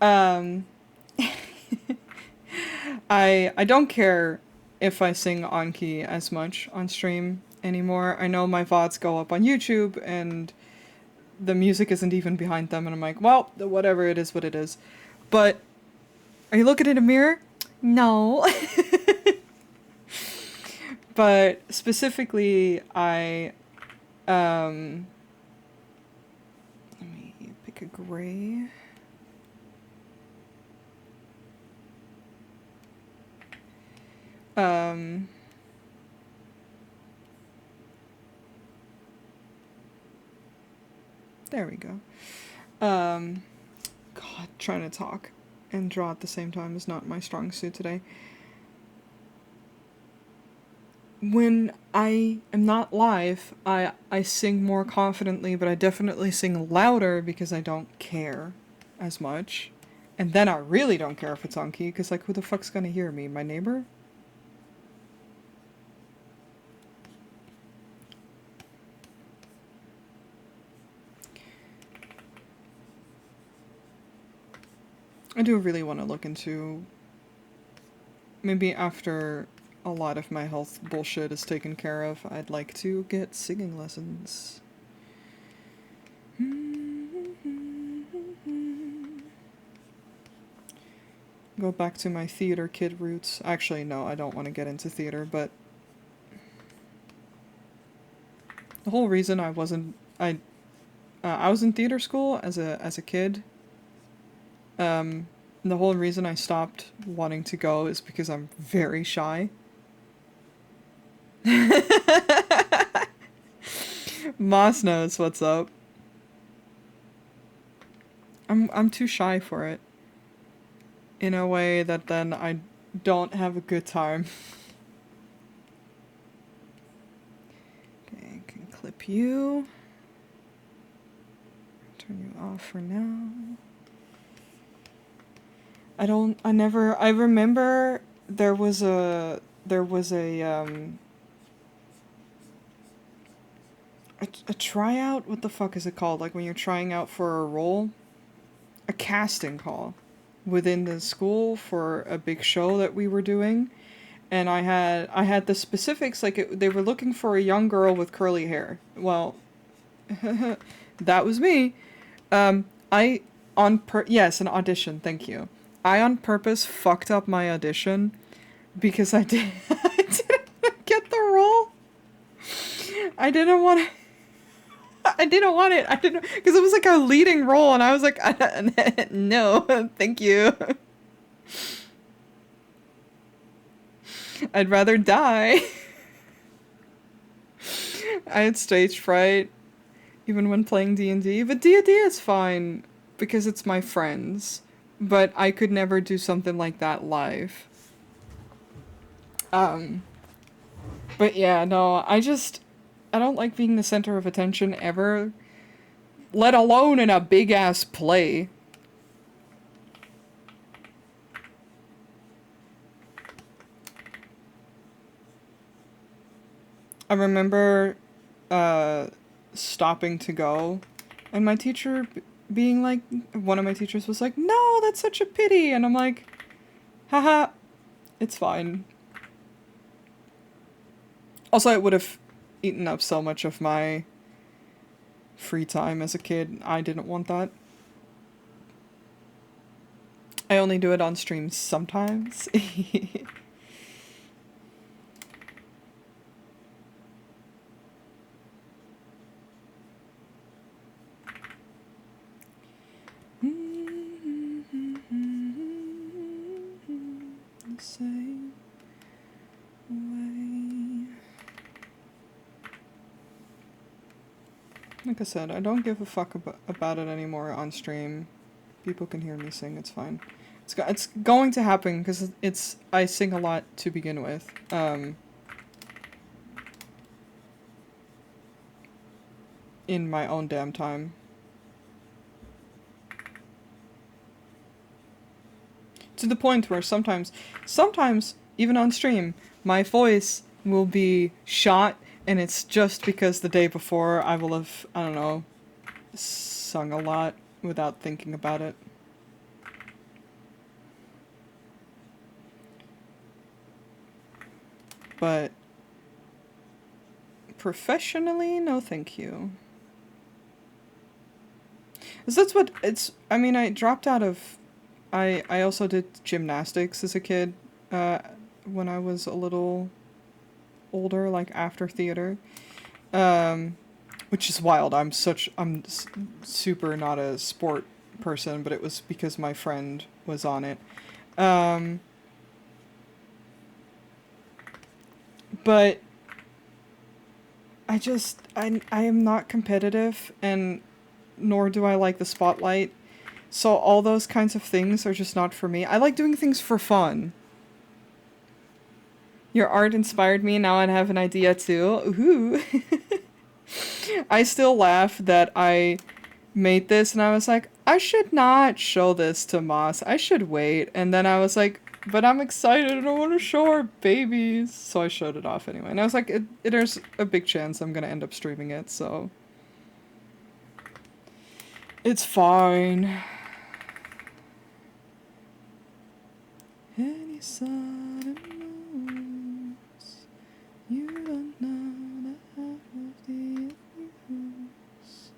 I don't care if I sing on key as much on stream anymore. I know my VODs go up on YouTube and the music isn't even behind them, and I'm like, well, whatever, it is what it is. But are you looking in a mirror? No. But specifically, let me pick a gray. There we go. God, trying to talk and draw at the same time is not my strong suit today. When I am not live, I sing more confidently, but I definitely sing louder because I don't care as much. And then I really don't care if it's on key, because, like, who the fuck's gonna hear me? My neighbor? I do really want to look into... Maybe after a lot of my health bullshit is taken care of, I'd like to get singing lessons. Go back to my theater kid roots. Actually, no, I don't want to get into theater, but... The whole reason I was in theater school as a kid. The whole reason I stopped wanting to go is because I'm very shy. Moss knows what's up. I'm too shy for it. In a way that then I don't have a good time. Okay, I can clip you. Turn you off for now. I remember there was a tryout, what the fuck is it called? Like when you're trying out for a role? A casting call within the school for a big show that we were doing. And I had the specifics, like they were looking for a young girl with curly hair. Well, that was me. Yes, an audition, thank you. I on purpose fucked up my audition because I didn't get the role. I didn't want it. Because it was like a leading role, and I was like, no, thank you. I'd rather die. I had stage fright, even when playing D&D, but D&D is fine because it's my friends. But I could never do something like that live. But yeah, no, I don't like being the center of attention ever, let alone in a big-ass play. I remember, stopping to go, and my teacher being like, one of my teachers was like, no, that's such a pity, and I'm like, haha, it's fine. Also, it would have eaten up so much of my free time as a kid. I didn't want that. I only do it on streams sometimes. Same way. Like I said, I don't give a fuck about it anymore on stream. People can hear me sing, it's fine. It's going to happen because I sing a lot to begin with. In my own damn time. To the point where sometimes, even on stream, my voice will be shot, and it's just because the day before I will have, I don't know, sung a lot without thinking about it. But professionally, no thank you. 'Cause that's what it's, I mean, I dropped out of, I also did gymnastics as a kid, when I was a little older, like after theater. Which is wild. I'm super not a sport person, but it was because my friend was on it. Um, but I am not competitive, and nor do I like the spotlight. So all those kinds of things are just not for me. I like doing things for fun. Your art inspired me, now I have an idea too. Ooh. I still laugh that I made this and I was like, I should not show this to Moss. I should wait. And then I was like, but I'm excited and I want to show our babies. So I showed it off anyway. And I was like, there's a big chance I'm going to end up streaming it, so. It's fine. Any sudden moves, you don't know the half of the abuse.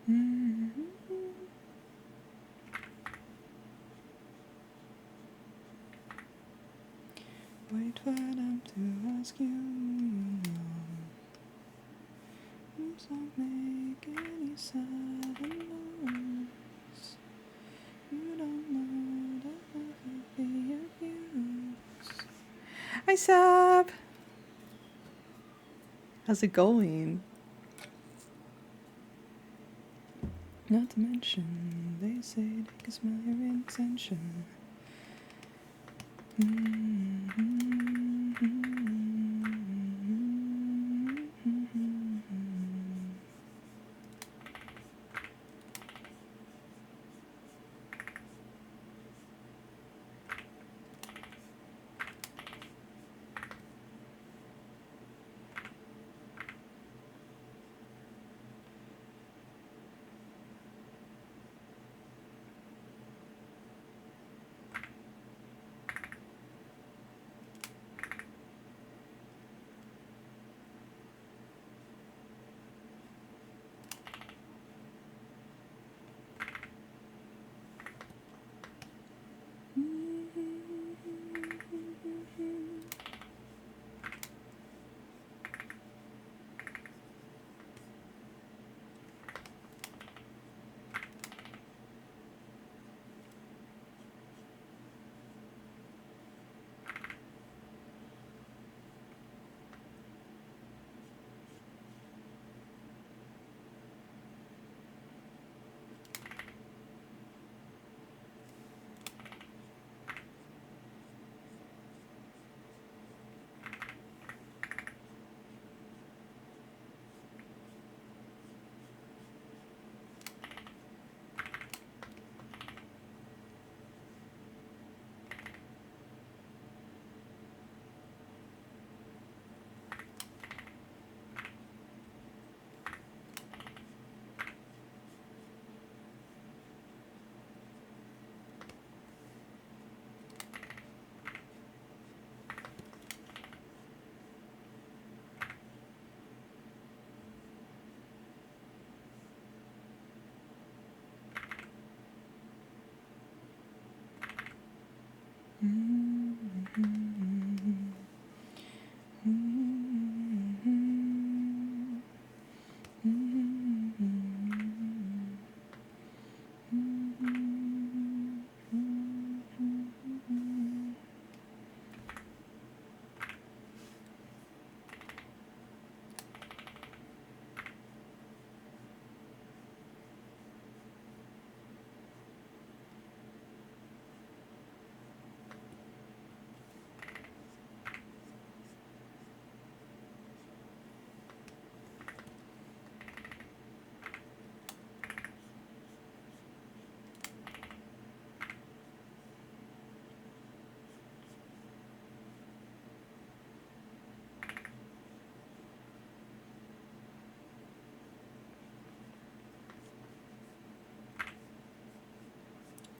Mm-hmm. Wait for them to ask you, you know. Don't make any sudden moves. You don't know that would be abuse. Hi, Sab. How's it going? Not to mention, they say they can smell your intention.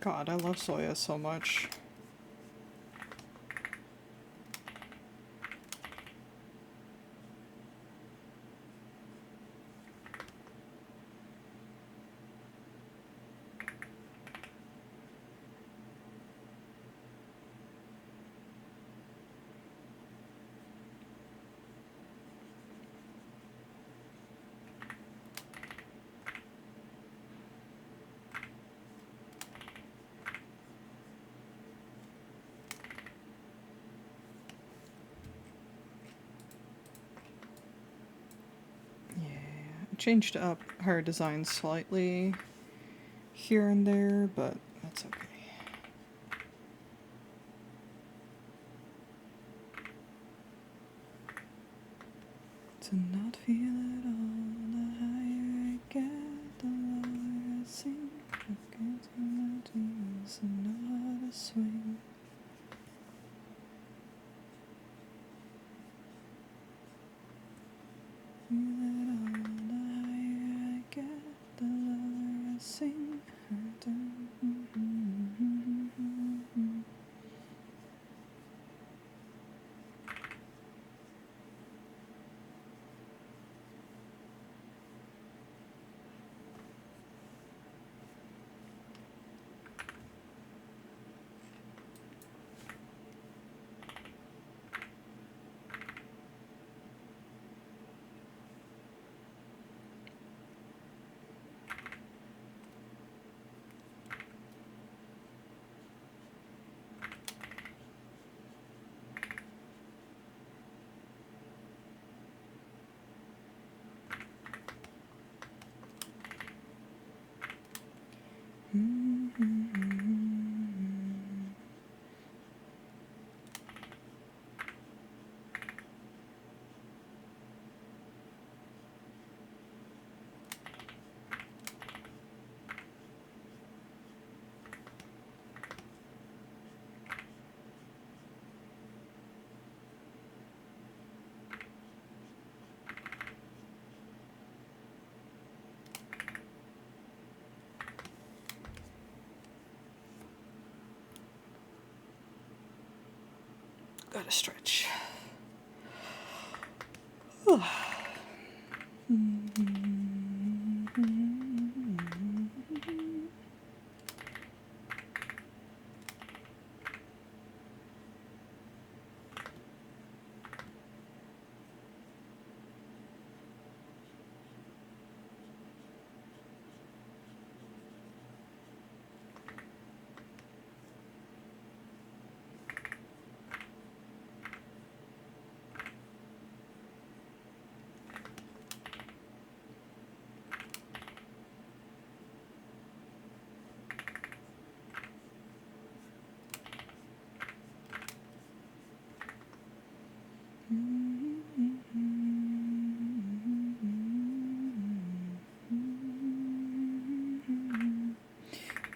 God, I love soya so much. Changed up her design slightly here and there, but that's okay. To not feel it all, the higher I get, the lower I sink. I can't do my demons and know how to swing. Feel it all, the higher I get, the lower I sink. Gotta stretch.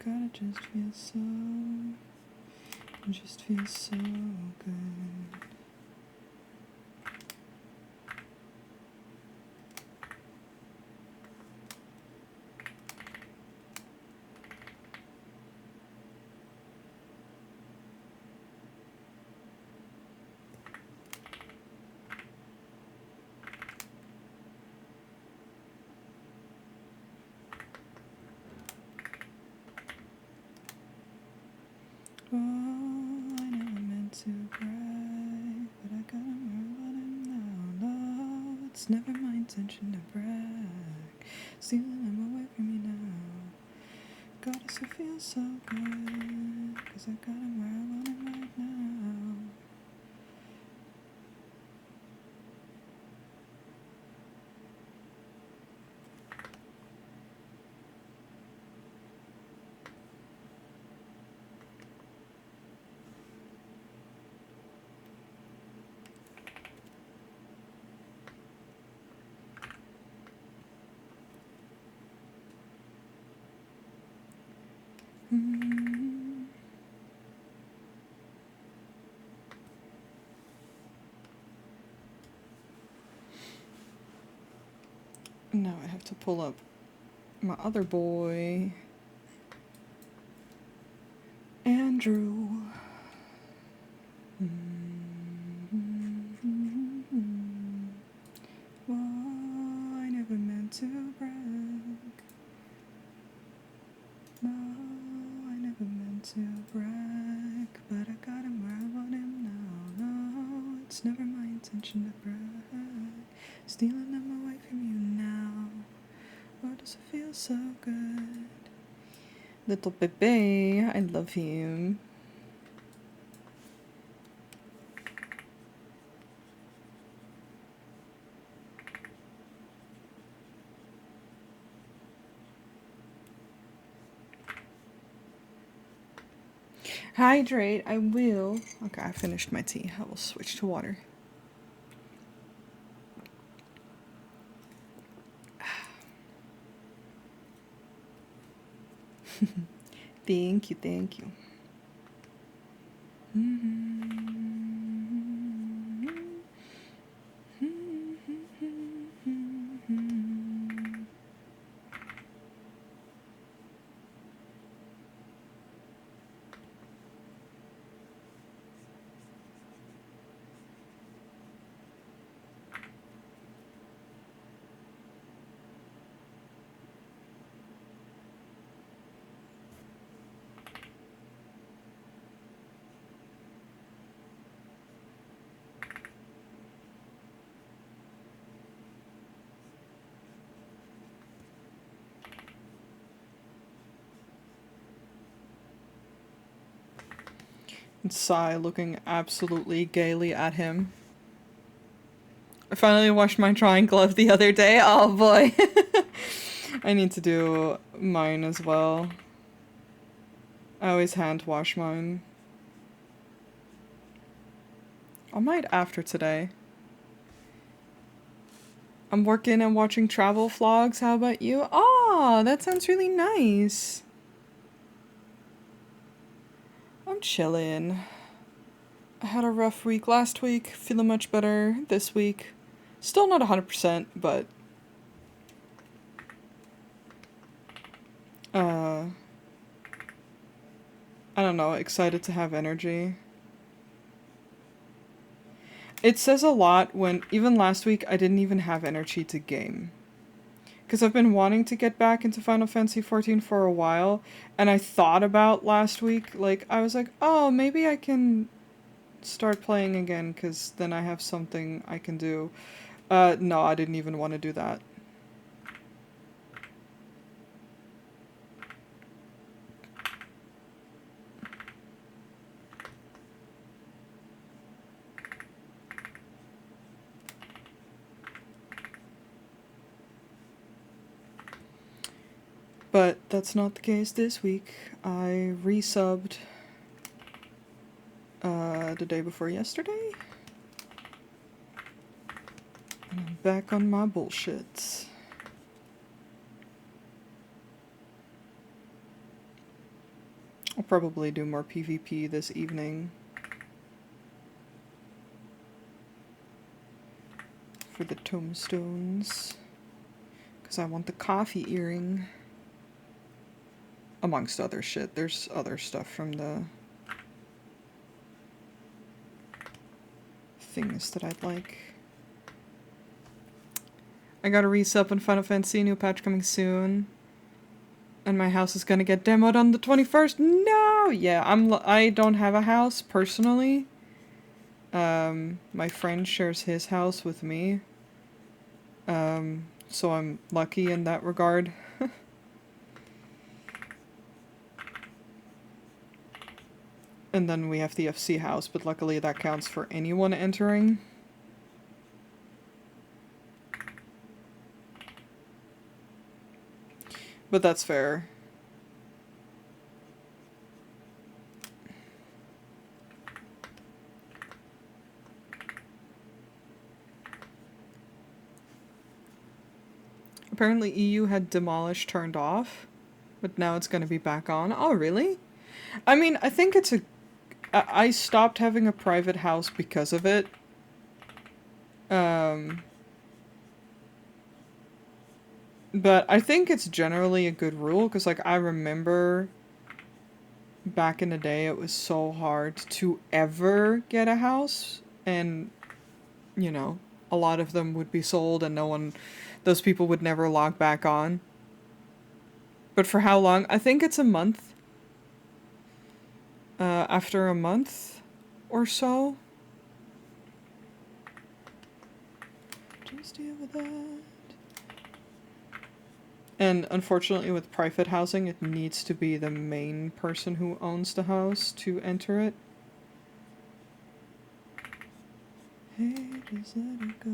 Gotta just feel so good. Oh, I never meant to cry, but I gotta move on now. No, it's never my intention to brag, stealing them away from me now. Gotta still feel so good, 'cause I got him where I want him right now. Now I have to pull up my other boy. Andrew. Oh, I never meant to brag. No, I never meant to brag, but I got him where I want him now. No, it's never my intention to brag. Stealing them away from you now. Oh, does it feel so good? Little Bebe, I love him. Hydrate, I will. Okay, I finished my tea. I will switch to water. Thank you, thank you. And Sai looking absolutely gaily at him. I finally washed my drying glove the other day. Oh boy. I need to do mine as well. I always hand wash mine. I might after today. I'm working and watching travel vlogs. How about you? Oh, that sounds really nice. I'm chilling. I had a rough week last week. Feeling much better this week. Still not 100%, but I don't know, excited to have energy. It says a lot when, even last week, I didn't even have energy to game. Because I've been wanting to get back into Final Fantasy XIV for a while, and I thought about last week, like, I was like, oh, maybe I can start playing again, because then I have something I can do. No, I didn't even want to do that. But that's not the case this week. I resubbed the day before yesterday. And I'm back on my bullshit. I'll probably do more PvP this evening. For the tombstones. Because I want the coffee earring. Amongst other shit. There's other stuff from the things that I'd like. I got a resub on Final Fantasy, new patch coming soon. And my house is gonna get demoed on the 21st. No! Yeah, I don't have a house, personally. My friend shares his house with me. So I'm lucky in that regard. And then we have the FC house, but luckily that counts for anyone entering. But that's fair. Apparently EU had demolish turned off, but now it's gonna be back on. Oh, really? I mean, I think it's a... I stopped having a private house because of it. But I think it's generally a good rule, because, like, I remember back in the day it was so hard to ever get a house, and you know, a lot of them would be sold and those people would never log back on. But for how long? I think it's a month. After a month or so. Just deal with that. And unfortunately with private housing, it needs to be the main person who owns the house to enter it. Hey, just let it go.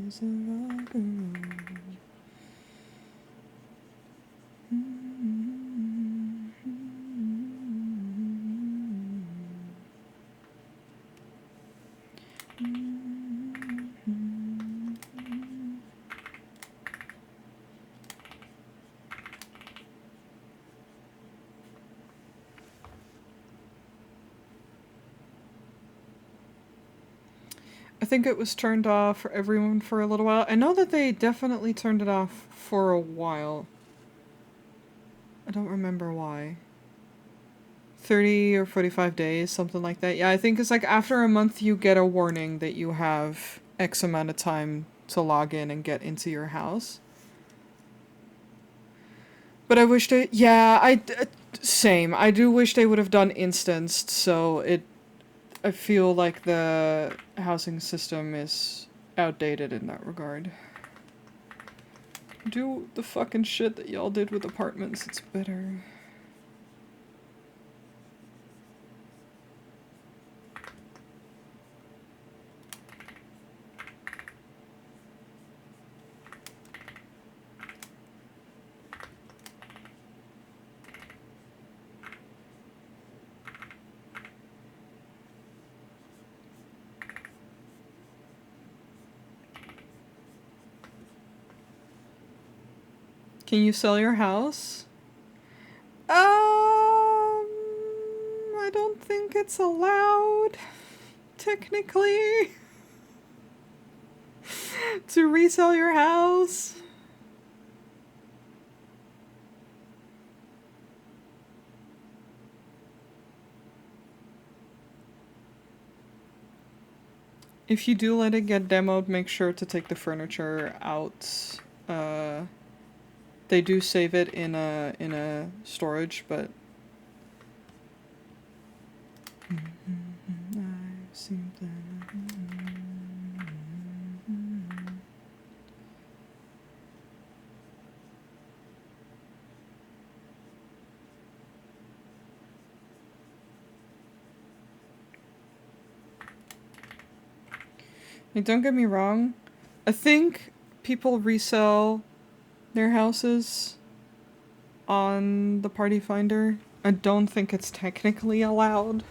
It's a rock and roll. I think it was turned off for everyone for a little while. I know that they definitely turned it off for a while. I don't remember why. 30 or 45 days, something like that. Yeah, I think it's like after a month you get a warning that you have X amount of time to log in and get into your house. But I wish they... Yeah, same. I do wish they would have done instanced, so I feel like the housing system is outdated in that regard. Do the fucking shit that y'all did with apartments, it's better. Can you sell your house? I don't think it's allowed, technically, to resell your house. If you do let it get demoed, make sure to take the furniture out. They do save it in a storage, but like, don't get me wrong, I think people resell their houses on the Party Finder. I don't think it's technically allowed.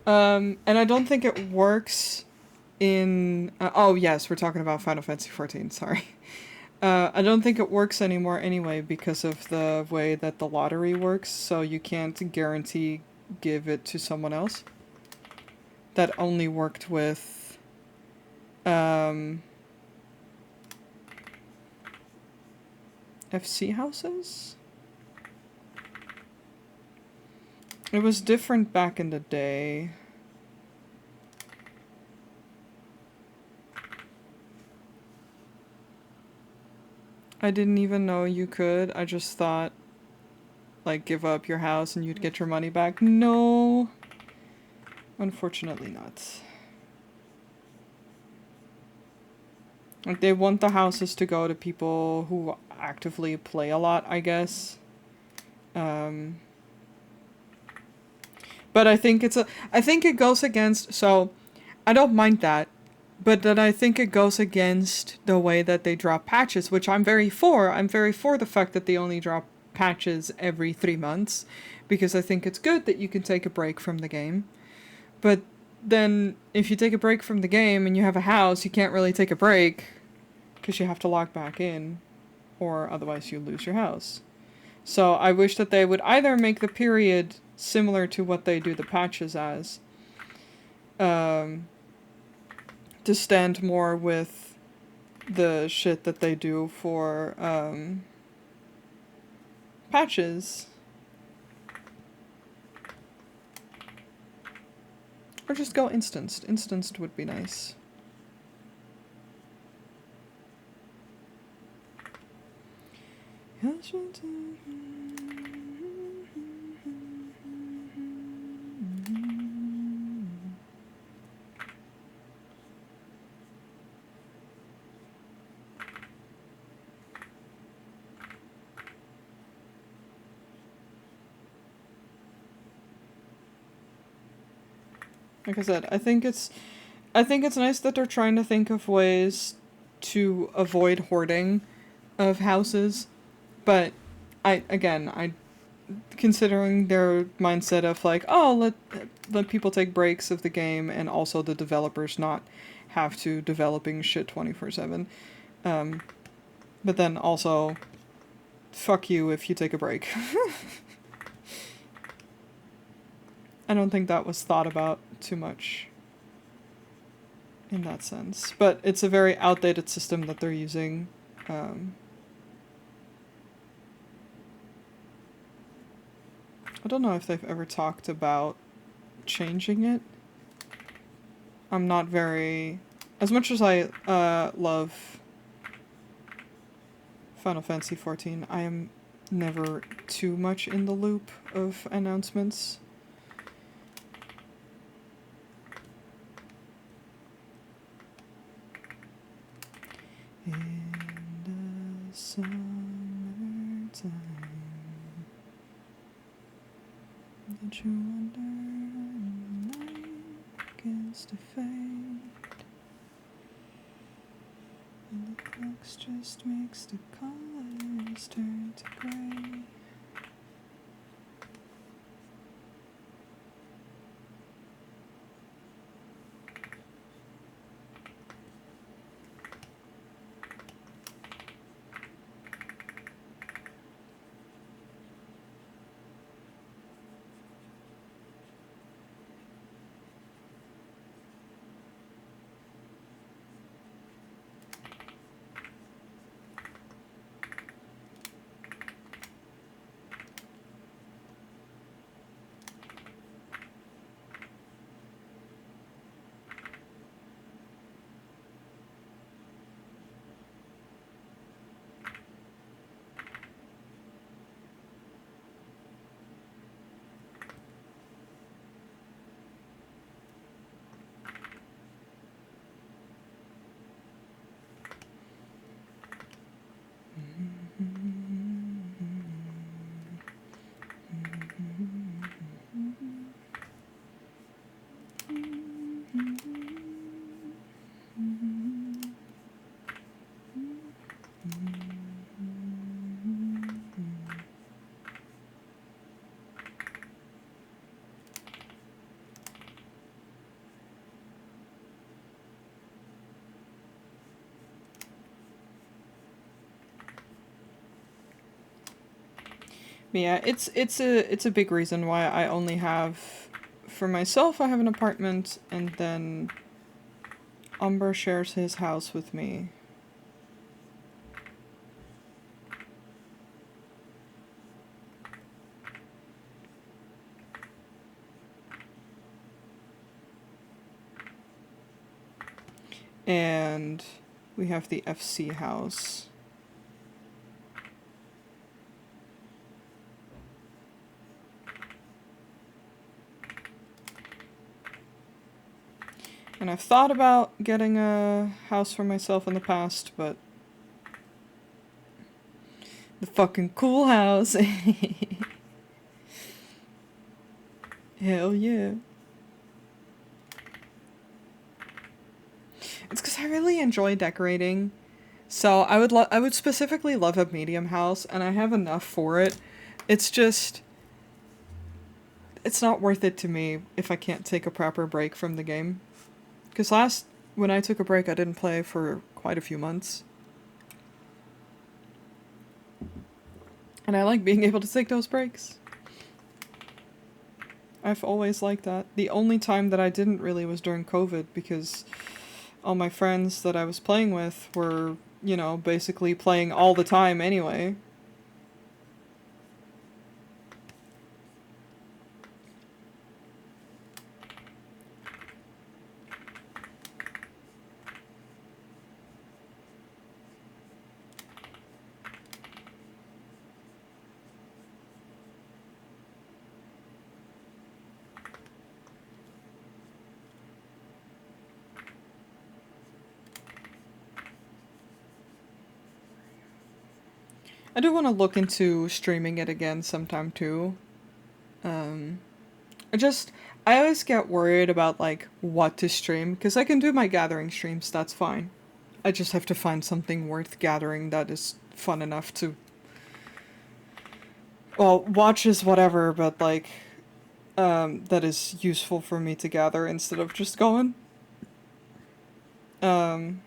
And I don't think it works in... oh yes, we're talking about Final Fantasy XIV, sorry. I don't think it works anymore anyway because of the way that the lottery works, so you can't guarantee give it to someone else. That only worked with... FC houses? It was different back in the day. I didn't even know you could. I just thought, like, give up your house and you'd get your money back. No. Unfortunately not. Like, they want the houses to go to people who actively play a lot, I guess. But I think I think it goes against, so I don't mind that, but then I think it goes against the way that they drop patches, which I'm very for. I'm very for the fact that they only drop patches every 3 months, because I think it's good that you can take a break from the game. But then if you take a break from the game and you have a house, you can't really take a break because you have to log back in, or otherwise you lose your house. So I wish that they would either make the period similar to what they do the patches as, to stand more with the shit that they do for patches. Or just go instanced. Instanced would be nice. Like I said, I think it's nice that they're trying to think of ways to avoid hoarding of houses, but I considering their mindset of like, oh, let people take breaks of the game and also the developers not have to developing shit 24/7. But then also fuck you if you take a break. I don't think that was thought about too much in that sense. But it's a very outdated system that they're using. I don't know if they've ever talked about changing it. I'm not very... As much as I love Final Fantasy XIV, I am never too much in the loop of announcements. In the summertime, did you wonder when the night begins to fade, and the clocks just makes the colors turn to gray? Yeah, it's a big reason why I only have, for myself I have an apartment, and then Umber shares his house with me. And we have the FC house. And I've thought about getting a house for myself in the past, but the fucking cool house. Hell yeah. It's because I really enjoy decorating. So I would specifically love a medium house, and I have enough for it. It's just, it's not worth it to me if I can't take a proper break from the game. Because when I took a break, I didn't play for quite a few months. And I like being able to take those breaks. I've always liked that. The only time that I didn't really was during COVID, because all my friends that I was playing with were, you know, basically playing all the time anyway. I do want to look into streaming it again sometime too. Um, I just, I always get worried about like what to stream because I can do my gathering streams, that's fine. I just have to find something worth gathering that is fun enough to, well, watch is whatever, but like, that is useful for me to gather instead of just going. Um,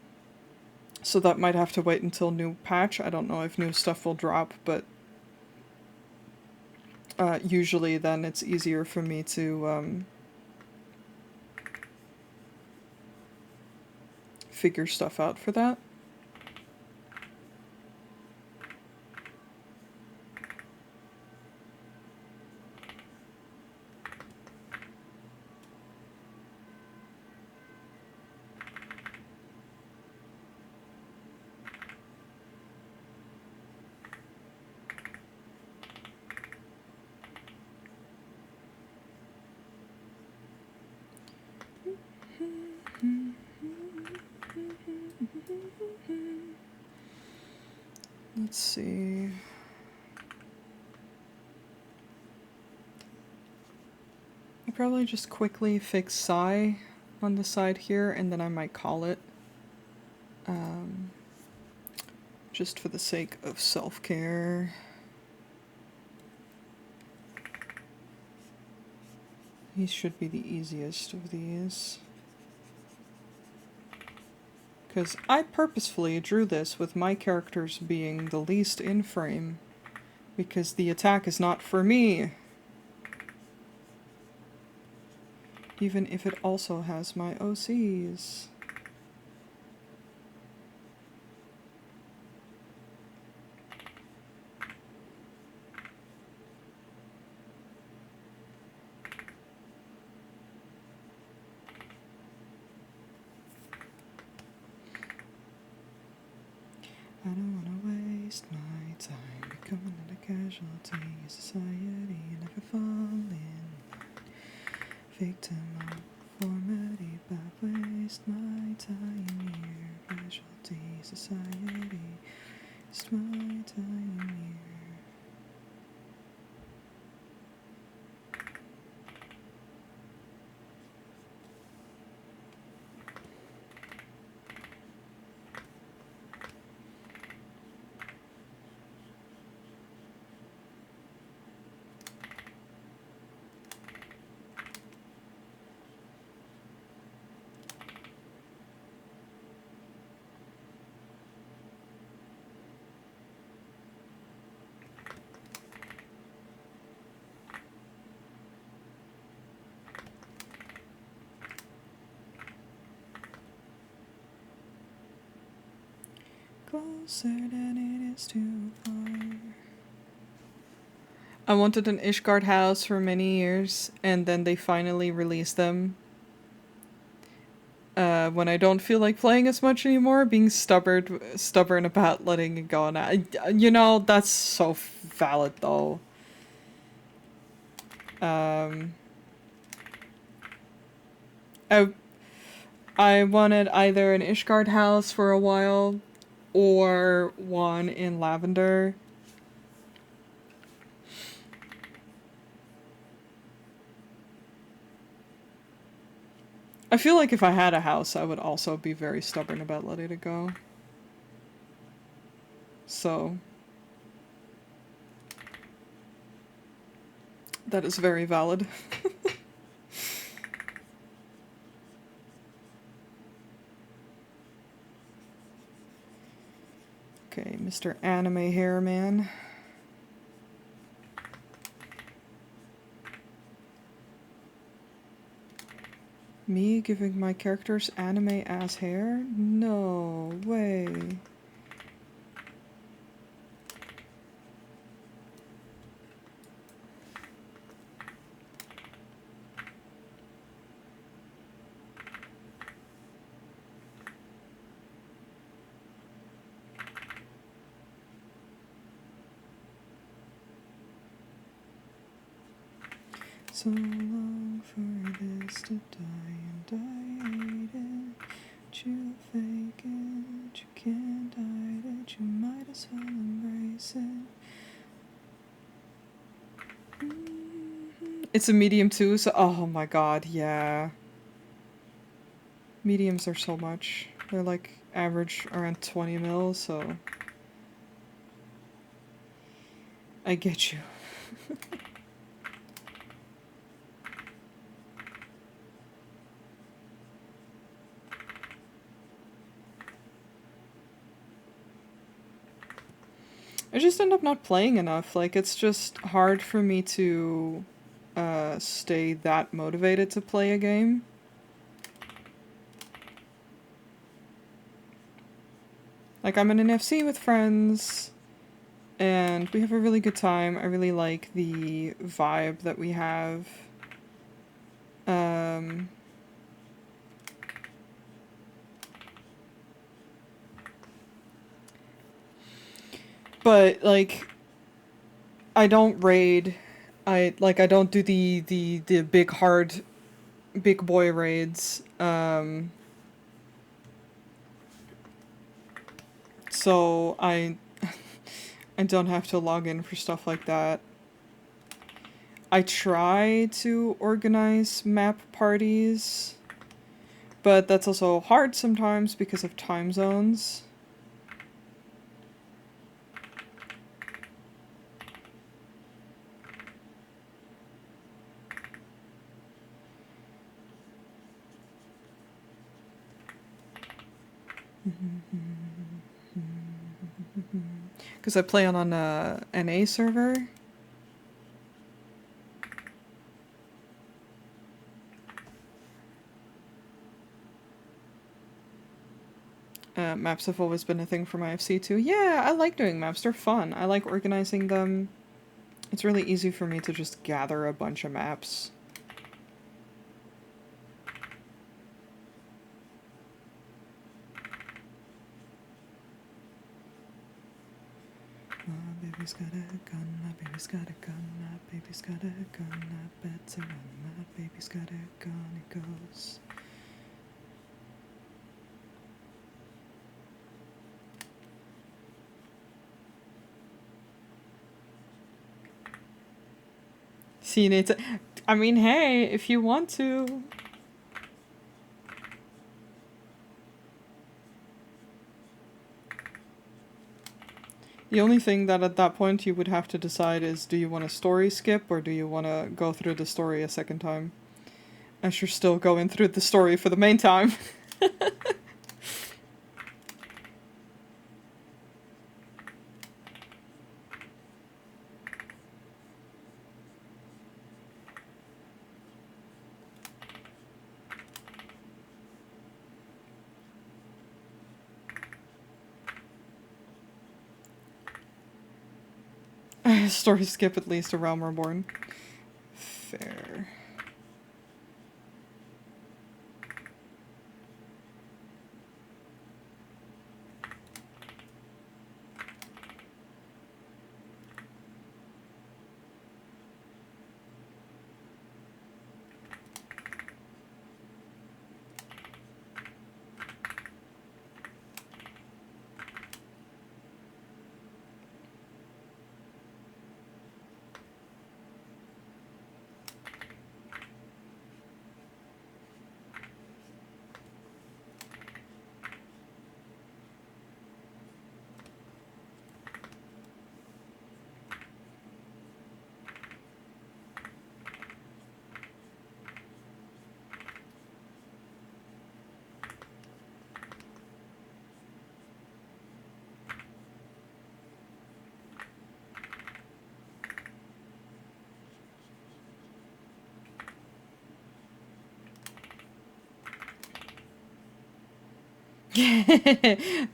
so that might have to wait until new patch. I don't know if new stuff will drop, but usually then it's easier for me to figure stuff out for that. Let's see. I probably just quickly fix Psy on the side here, and then I might call it. Just for the sake of self-care. He should be the easiest of these. Because I purposefully drew this with my characters being the least in frame. Because the attack is not for me. Even if it also has my OCs. I don't wanna waste my time becoming a casualty of society and never falling victim of conformity, but waste my time here. Casualty society, waste my time here. Closer than it is too far. I wanted an Ishgard house for many years, and then they finally released them. When I don't feel like playing as much anymore, being stubborn about letting it go. And you know, that's so valid though. I I wanted either an Ishgard house for a while, or one in Lavender. I feel like if I had a house, I would also be very stubborn about letting it go. So, that is very valid. Okay, Mr. Anime Hair Man. Me giving my characters anime ass hair? No way. So long for this to die, and I hate it. But you fake it, you can't hide it. You might as well embrace it. It's a medium too, so oh my god, yeah. Mediums are so much. They're like average around 20 mil, so I get you. I just end up not playing enough. Like, it's just hard for me to stay that motivated to play a game. Like, I'm in an FC with friends, and we have a really good time. I really like the vibe that we have. Um, but, like, I don't raid. I don't do the big hard big boy raids. So I don't have to log in for stuff like that. I try to organize map parties, but that's also hard sometimes because of time zones. Because I play on a NA server. Maps have always been a thing for my FC too. Yeah, I like doing maps. They're fun. I like organizing them. It's really easy for me to just gather a bunch of maps. Baby's got a gun, my baby's got a gun, my baby's got a gun, I bet to run, my baby's got a gun, it goes. See, you need to, I mean, hey, if you want to. The only thing that at that point you would have to decide is, do you want a story skip or do you want to go through the story a second time? As you're still going through the story for the main time. Story skip at least a Realm Reborn. Fair.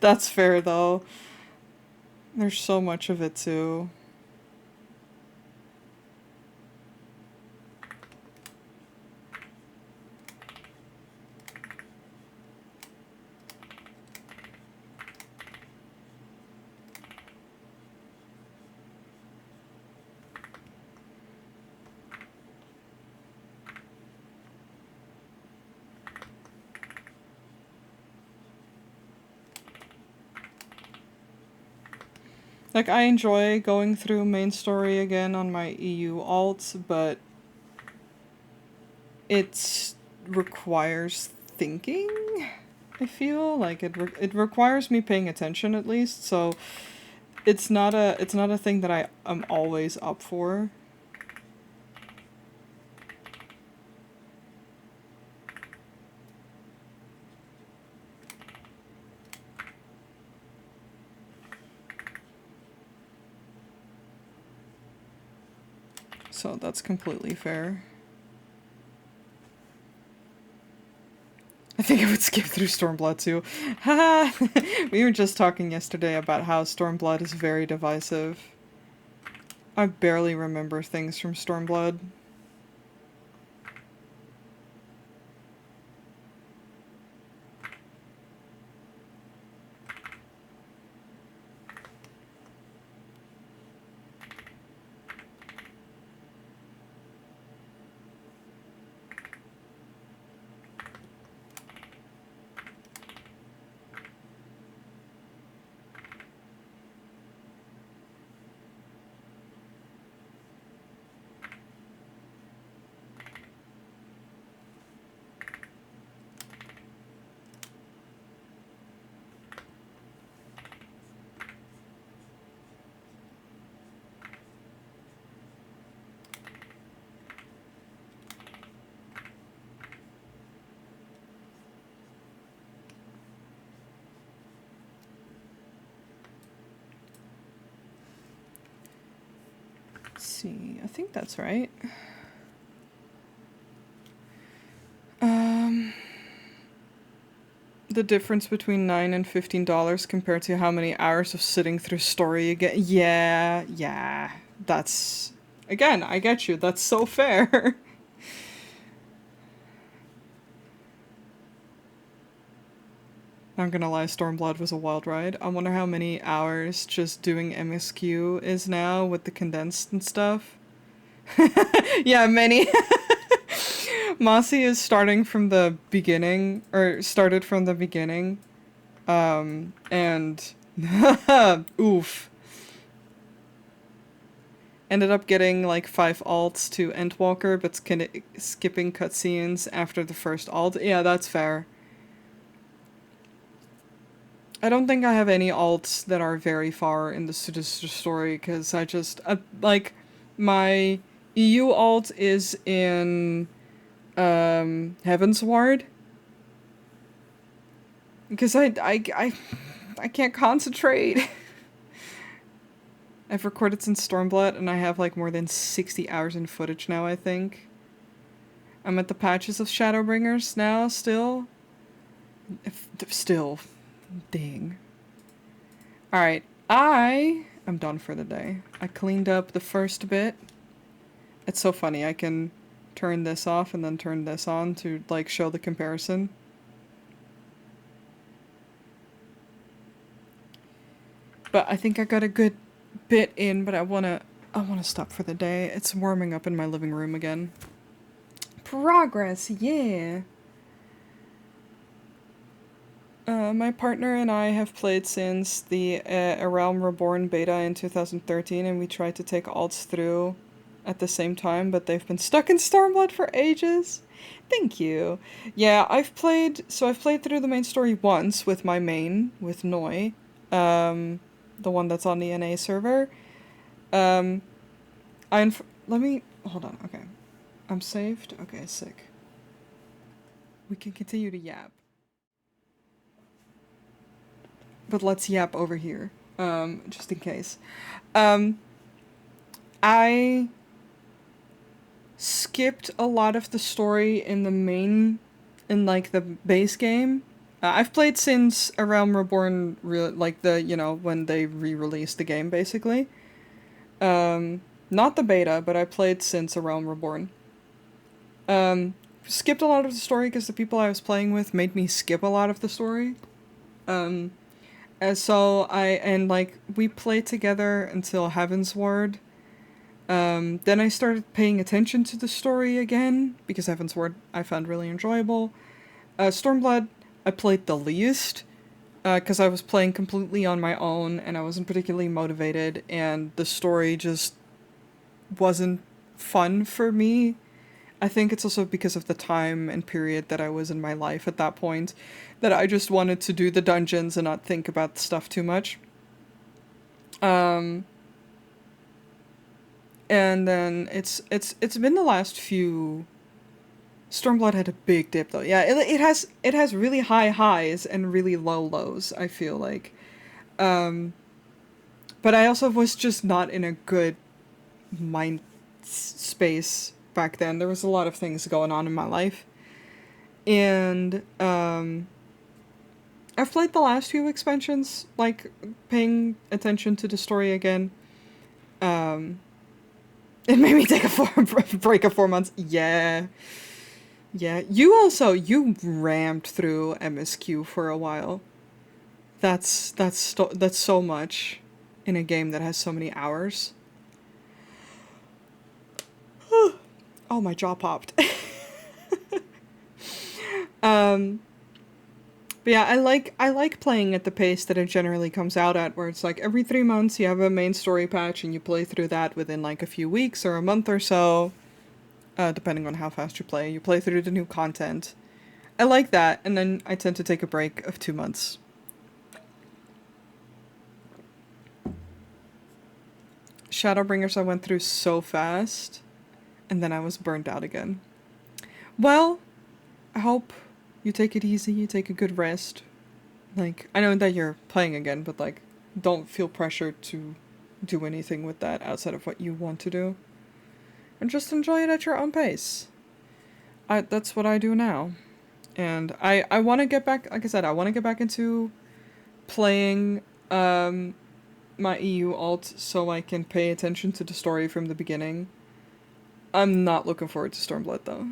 That's fair though. There's so much of it too. I enjoy going through main story again on my EU alts, but it requires thinking. I feel like it requires me paying attention at least, so it's not a thing that I am always up for. So that's completely fair. I think I would skip through Stormblood too. Haha! We were just talking yesterday about how Stormblood is very divisive. I barely remember things from Stormblood. Let's see, I think that's right. The difference between $9 and $15 compared to how many hours of sitting through story you get. Yeah. That's... Again, I get you. That's so fair. Not gonna lie, Stormblood was a wild ride. I wonder how many hours just doing MSQ is now with the condensed and stuff. Yeah, many. Mossy is starting from the beginning, or started from the beginning. And oof. Ended up getting like 5 alts to Endwalker, but skipping cutscenes after the first alt. Yeah, that's fair. I don't think I have any alts that are very far in the story, because I just, like, my EU alt is in, Heaven's Ward. Because I can't concentrate. I've recorded since Stormblood, and I have, like, more than 60 hours in footage now, I think. I'm at the patches of Shadowbringers now, still. Still. Dang. Alright, I am done for the day. I cleaned up the first bit. It's so funny, I can turn this off and then turn this on to, like, show the comparison. But I think I got a good bit in, but I wanna stop for the day. It's warming up in my living room again. Progress, yeah! My partner and I have played since the A Realm Reborn beta in 2013, and we tried to take alts through at the same time, but they've been stuck in Stormblood for ages. Thank you. Yeah, I've played through the main story once with my main, with Noi, the one that's on the NA server. Let me, hold on, okay. I'm saved? Okay, sick. We can continue to yap. But let's yap over here, just in case. I skipped a lot of the story in the main, in, like, the base game. I've played since A Realm Reborn, like, when they re-released the game, basically. Not the beta, but I played since A Realm Reborn. Skipped a lot of the story because the people I was playing with made me skip a lot of the story. And so we played together until Heaven's Ward. Then I started paying attention to the story again, because Heaven's Ward I found really enjoyable. Stormblood I played the least, because I was playing completely on my own, and I wasn't particularly motivated, and the story just wasn't fun for me. I think it's also because of the time and period that I was in my life at that point, that I just wanted to do the dungeons and not think about stuff too much. Um, and then it's been the last few. Stormblood had a big dip though. Yeah, it has really high highs and really low lows. I feel like, um, but I also was just not in a good mind space back then. There was a lot of things going on in my life, and I've played the last few expansions, like paying attention to the story again. Um, it made me take a break of 4 months. Yeah, yeah. You rammed through MSQ for a while. That's so much in a game that has so many hours. Oh, my jaw popped. um, but yeah, I like playing at the pace that it generally comes out at, where it's like every 3 months you have a main story patch and you play through that within like a few weeks or a month or so, depending on how fast you play. You play through the new content. I like that, and then I tend to take a break of 2 months. Shadowbringers I went through so fast, and then I was burned out again. Well, I hope you take it easy, you take a good rest. Like, I know that you're playing again, but like, don't feel pressured to do anything with that outside of what you want to do. And just enjoy it at your own pace. That's what I do now. And I want to get back, like I said, I want to get back into playing my EU alt so I can pay attention to the story from the beginning. I'm not looking forward to Stormblood though.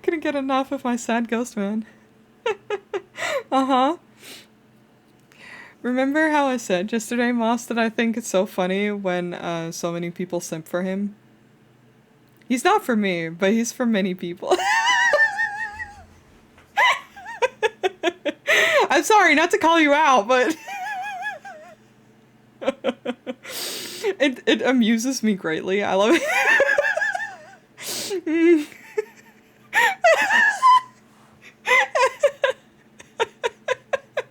Couldn't get enough of my sad ghost man. Uh-huh. Remember how I said yesterday, Moss, that I think it's so funny when so many people simp for him? He's not for me, but he's for many people. I'm sorry not to call you out, but it amuses me greatly. I love it.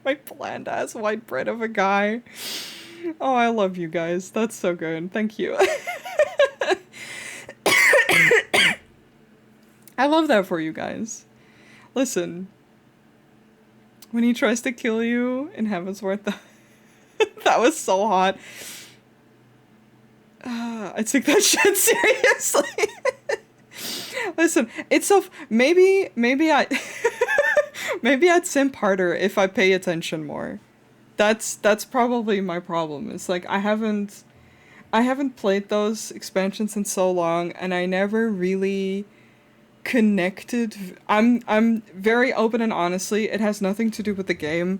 My bland ass white bread of a guy. Oh, I love you guys. That's so good. Thank you. I love that for you guys. Listen, when he tries to kill you in Heavensworth, that was so hot. I took that shit seriously. Listen, it's so maybe I maybe I'd simp harder if I pay attention more. That's probably my problem. It's like I haven't played those expansions in so long, and I never really connected. I'm very open and honestly, it has nothing to do with the game.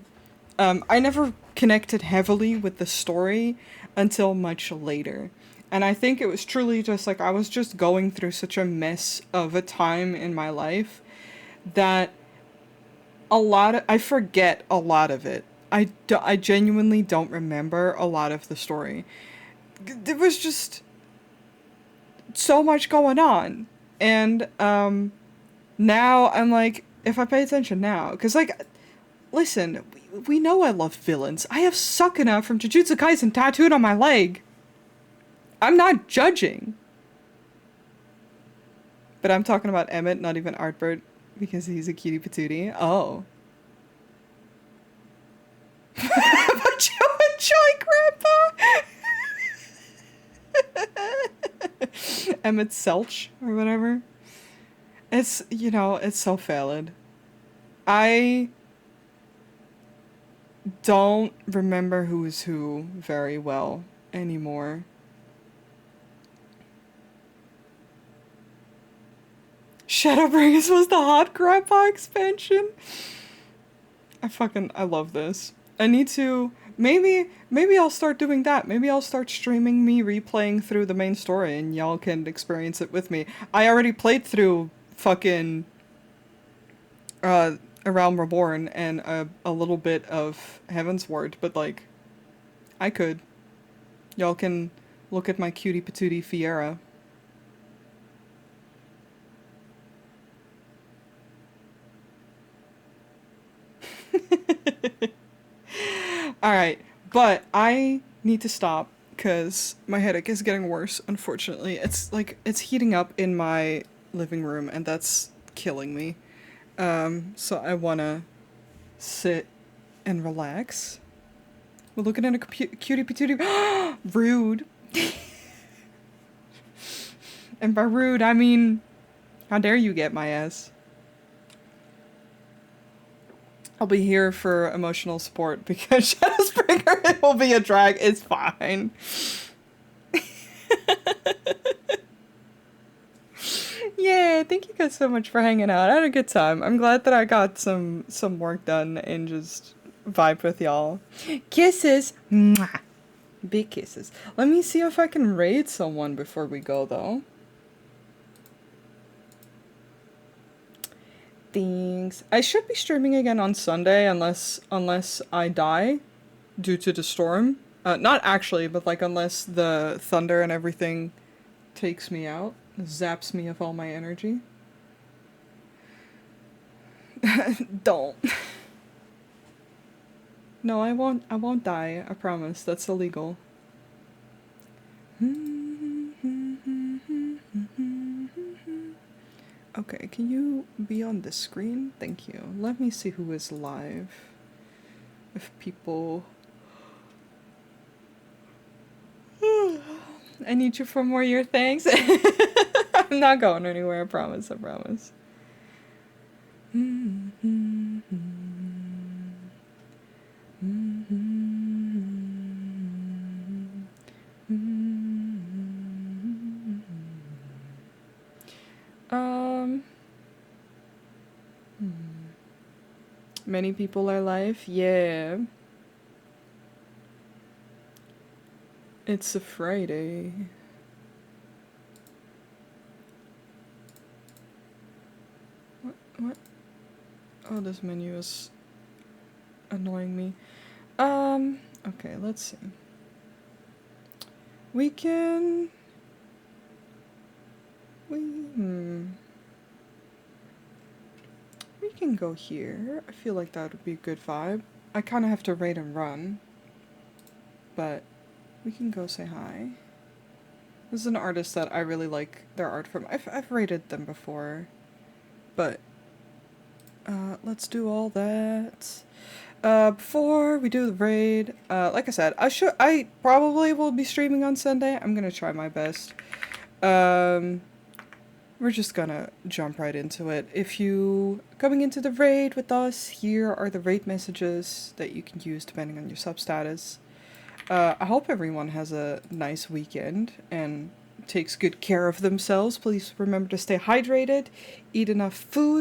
I never connected heavily with the story until much later. And I think it was truly just like I was just going through such a mess of a time in my life that I forget a lot of it. I genuinely don't remember a lot of the story. There was just so much going on. And now I'm like, if I pay attention now, because like, listen, we know I love villains. I have Sukuna from Jujutsu Kaisen tattooed on my leg. I'm not judging. But I'm talking about Emmett, not even Artbert, because he's a cutie patootie. Oh. But you enjoy, Grandpa? Emmett Selch, or whatever. It's so valid. I don't remember who's who very well anymore. Shadowbringers was the hot grandpa expansion. I love this. I need to maybe I'll start doing that. Maybe I'll start streaming me replaying through the main story and y'all can experience it with me. I already played through fucking A Realm Reborn and a little bit of Heavensward, but like I could. Y'all can look at my cutie patootie Fiera. Alright, but I need to stop because my headache is getting worse, unfortunately. It's like, it's heating up in my living room, and that's killing me. So I wanna sit and relax. We're looking at a cutie patootie. Rude. And by rude, I mean, how dare you get my ass? I'll be here for emotional support because Shadowspringer, it will be a drag. It's fine. Yeah, thank you guys so much for hanging out. I had a good time. I'm glad that I got some work done and just vibed with y'all. Kisses. Mwah. Big kisses. Let me see if I can raid someone before we go, though. Thanks. I should be streaming again on Sunday unless I die due to the storm. Not actually, but like unless the thunder and everything takes me out, zaps me of all my energy. Don't. No, I won't die. I promise. That's illegal. Okay, can you be on the screen? Thank you. Let me see who is live. If people... I need you for more year, thanks. I'm not going anywhere, I promise, I promise. Many people are live? Yeah. It's a Friday. What? Oh, this menu is annoying me. Okay, let's see. We can... We can go here. I feel like that would be a good vibe. I kind of have to raid and run. But we can go say hi. This is an artist that I really like their art from. I've rated them before. But let's do all that. Before we do the raid, like I said, I probably will be streaming on Sunday. I'm gonna try my best. We're just gonna jump right into it. If you coming into the raid with us, here are the raid messages that you can use depending on your sub status. I hope everyone has a nice weekend and takes good care of themselves. Please remember to stay hydrated, eat enough food.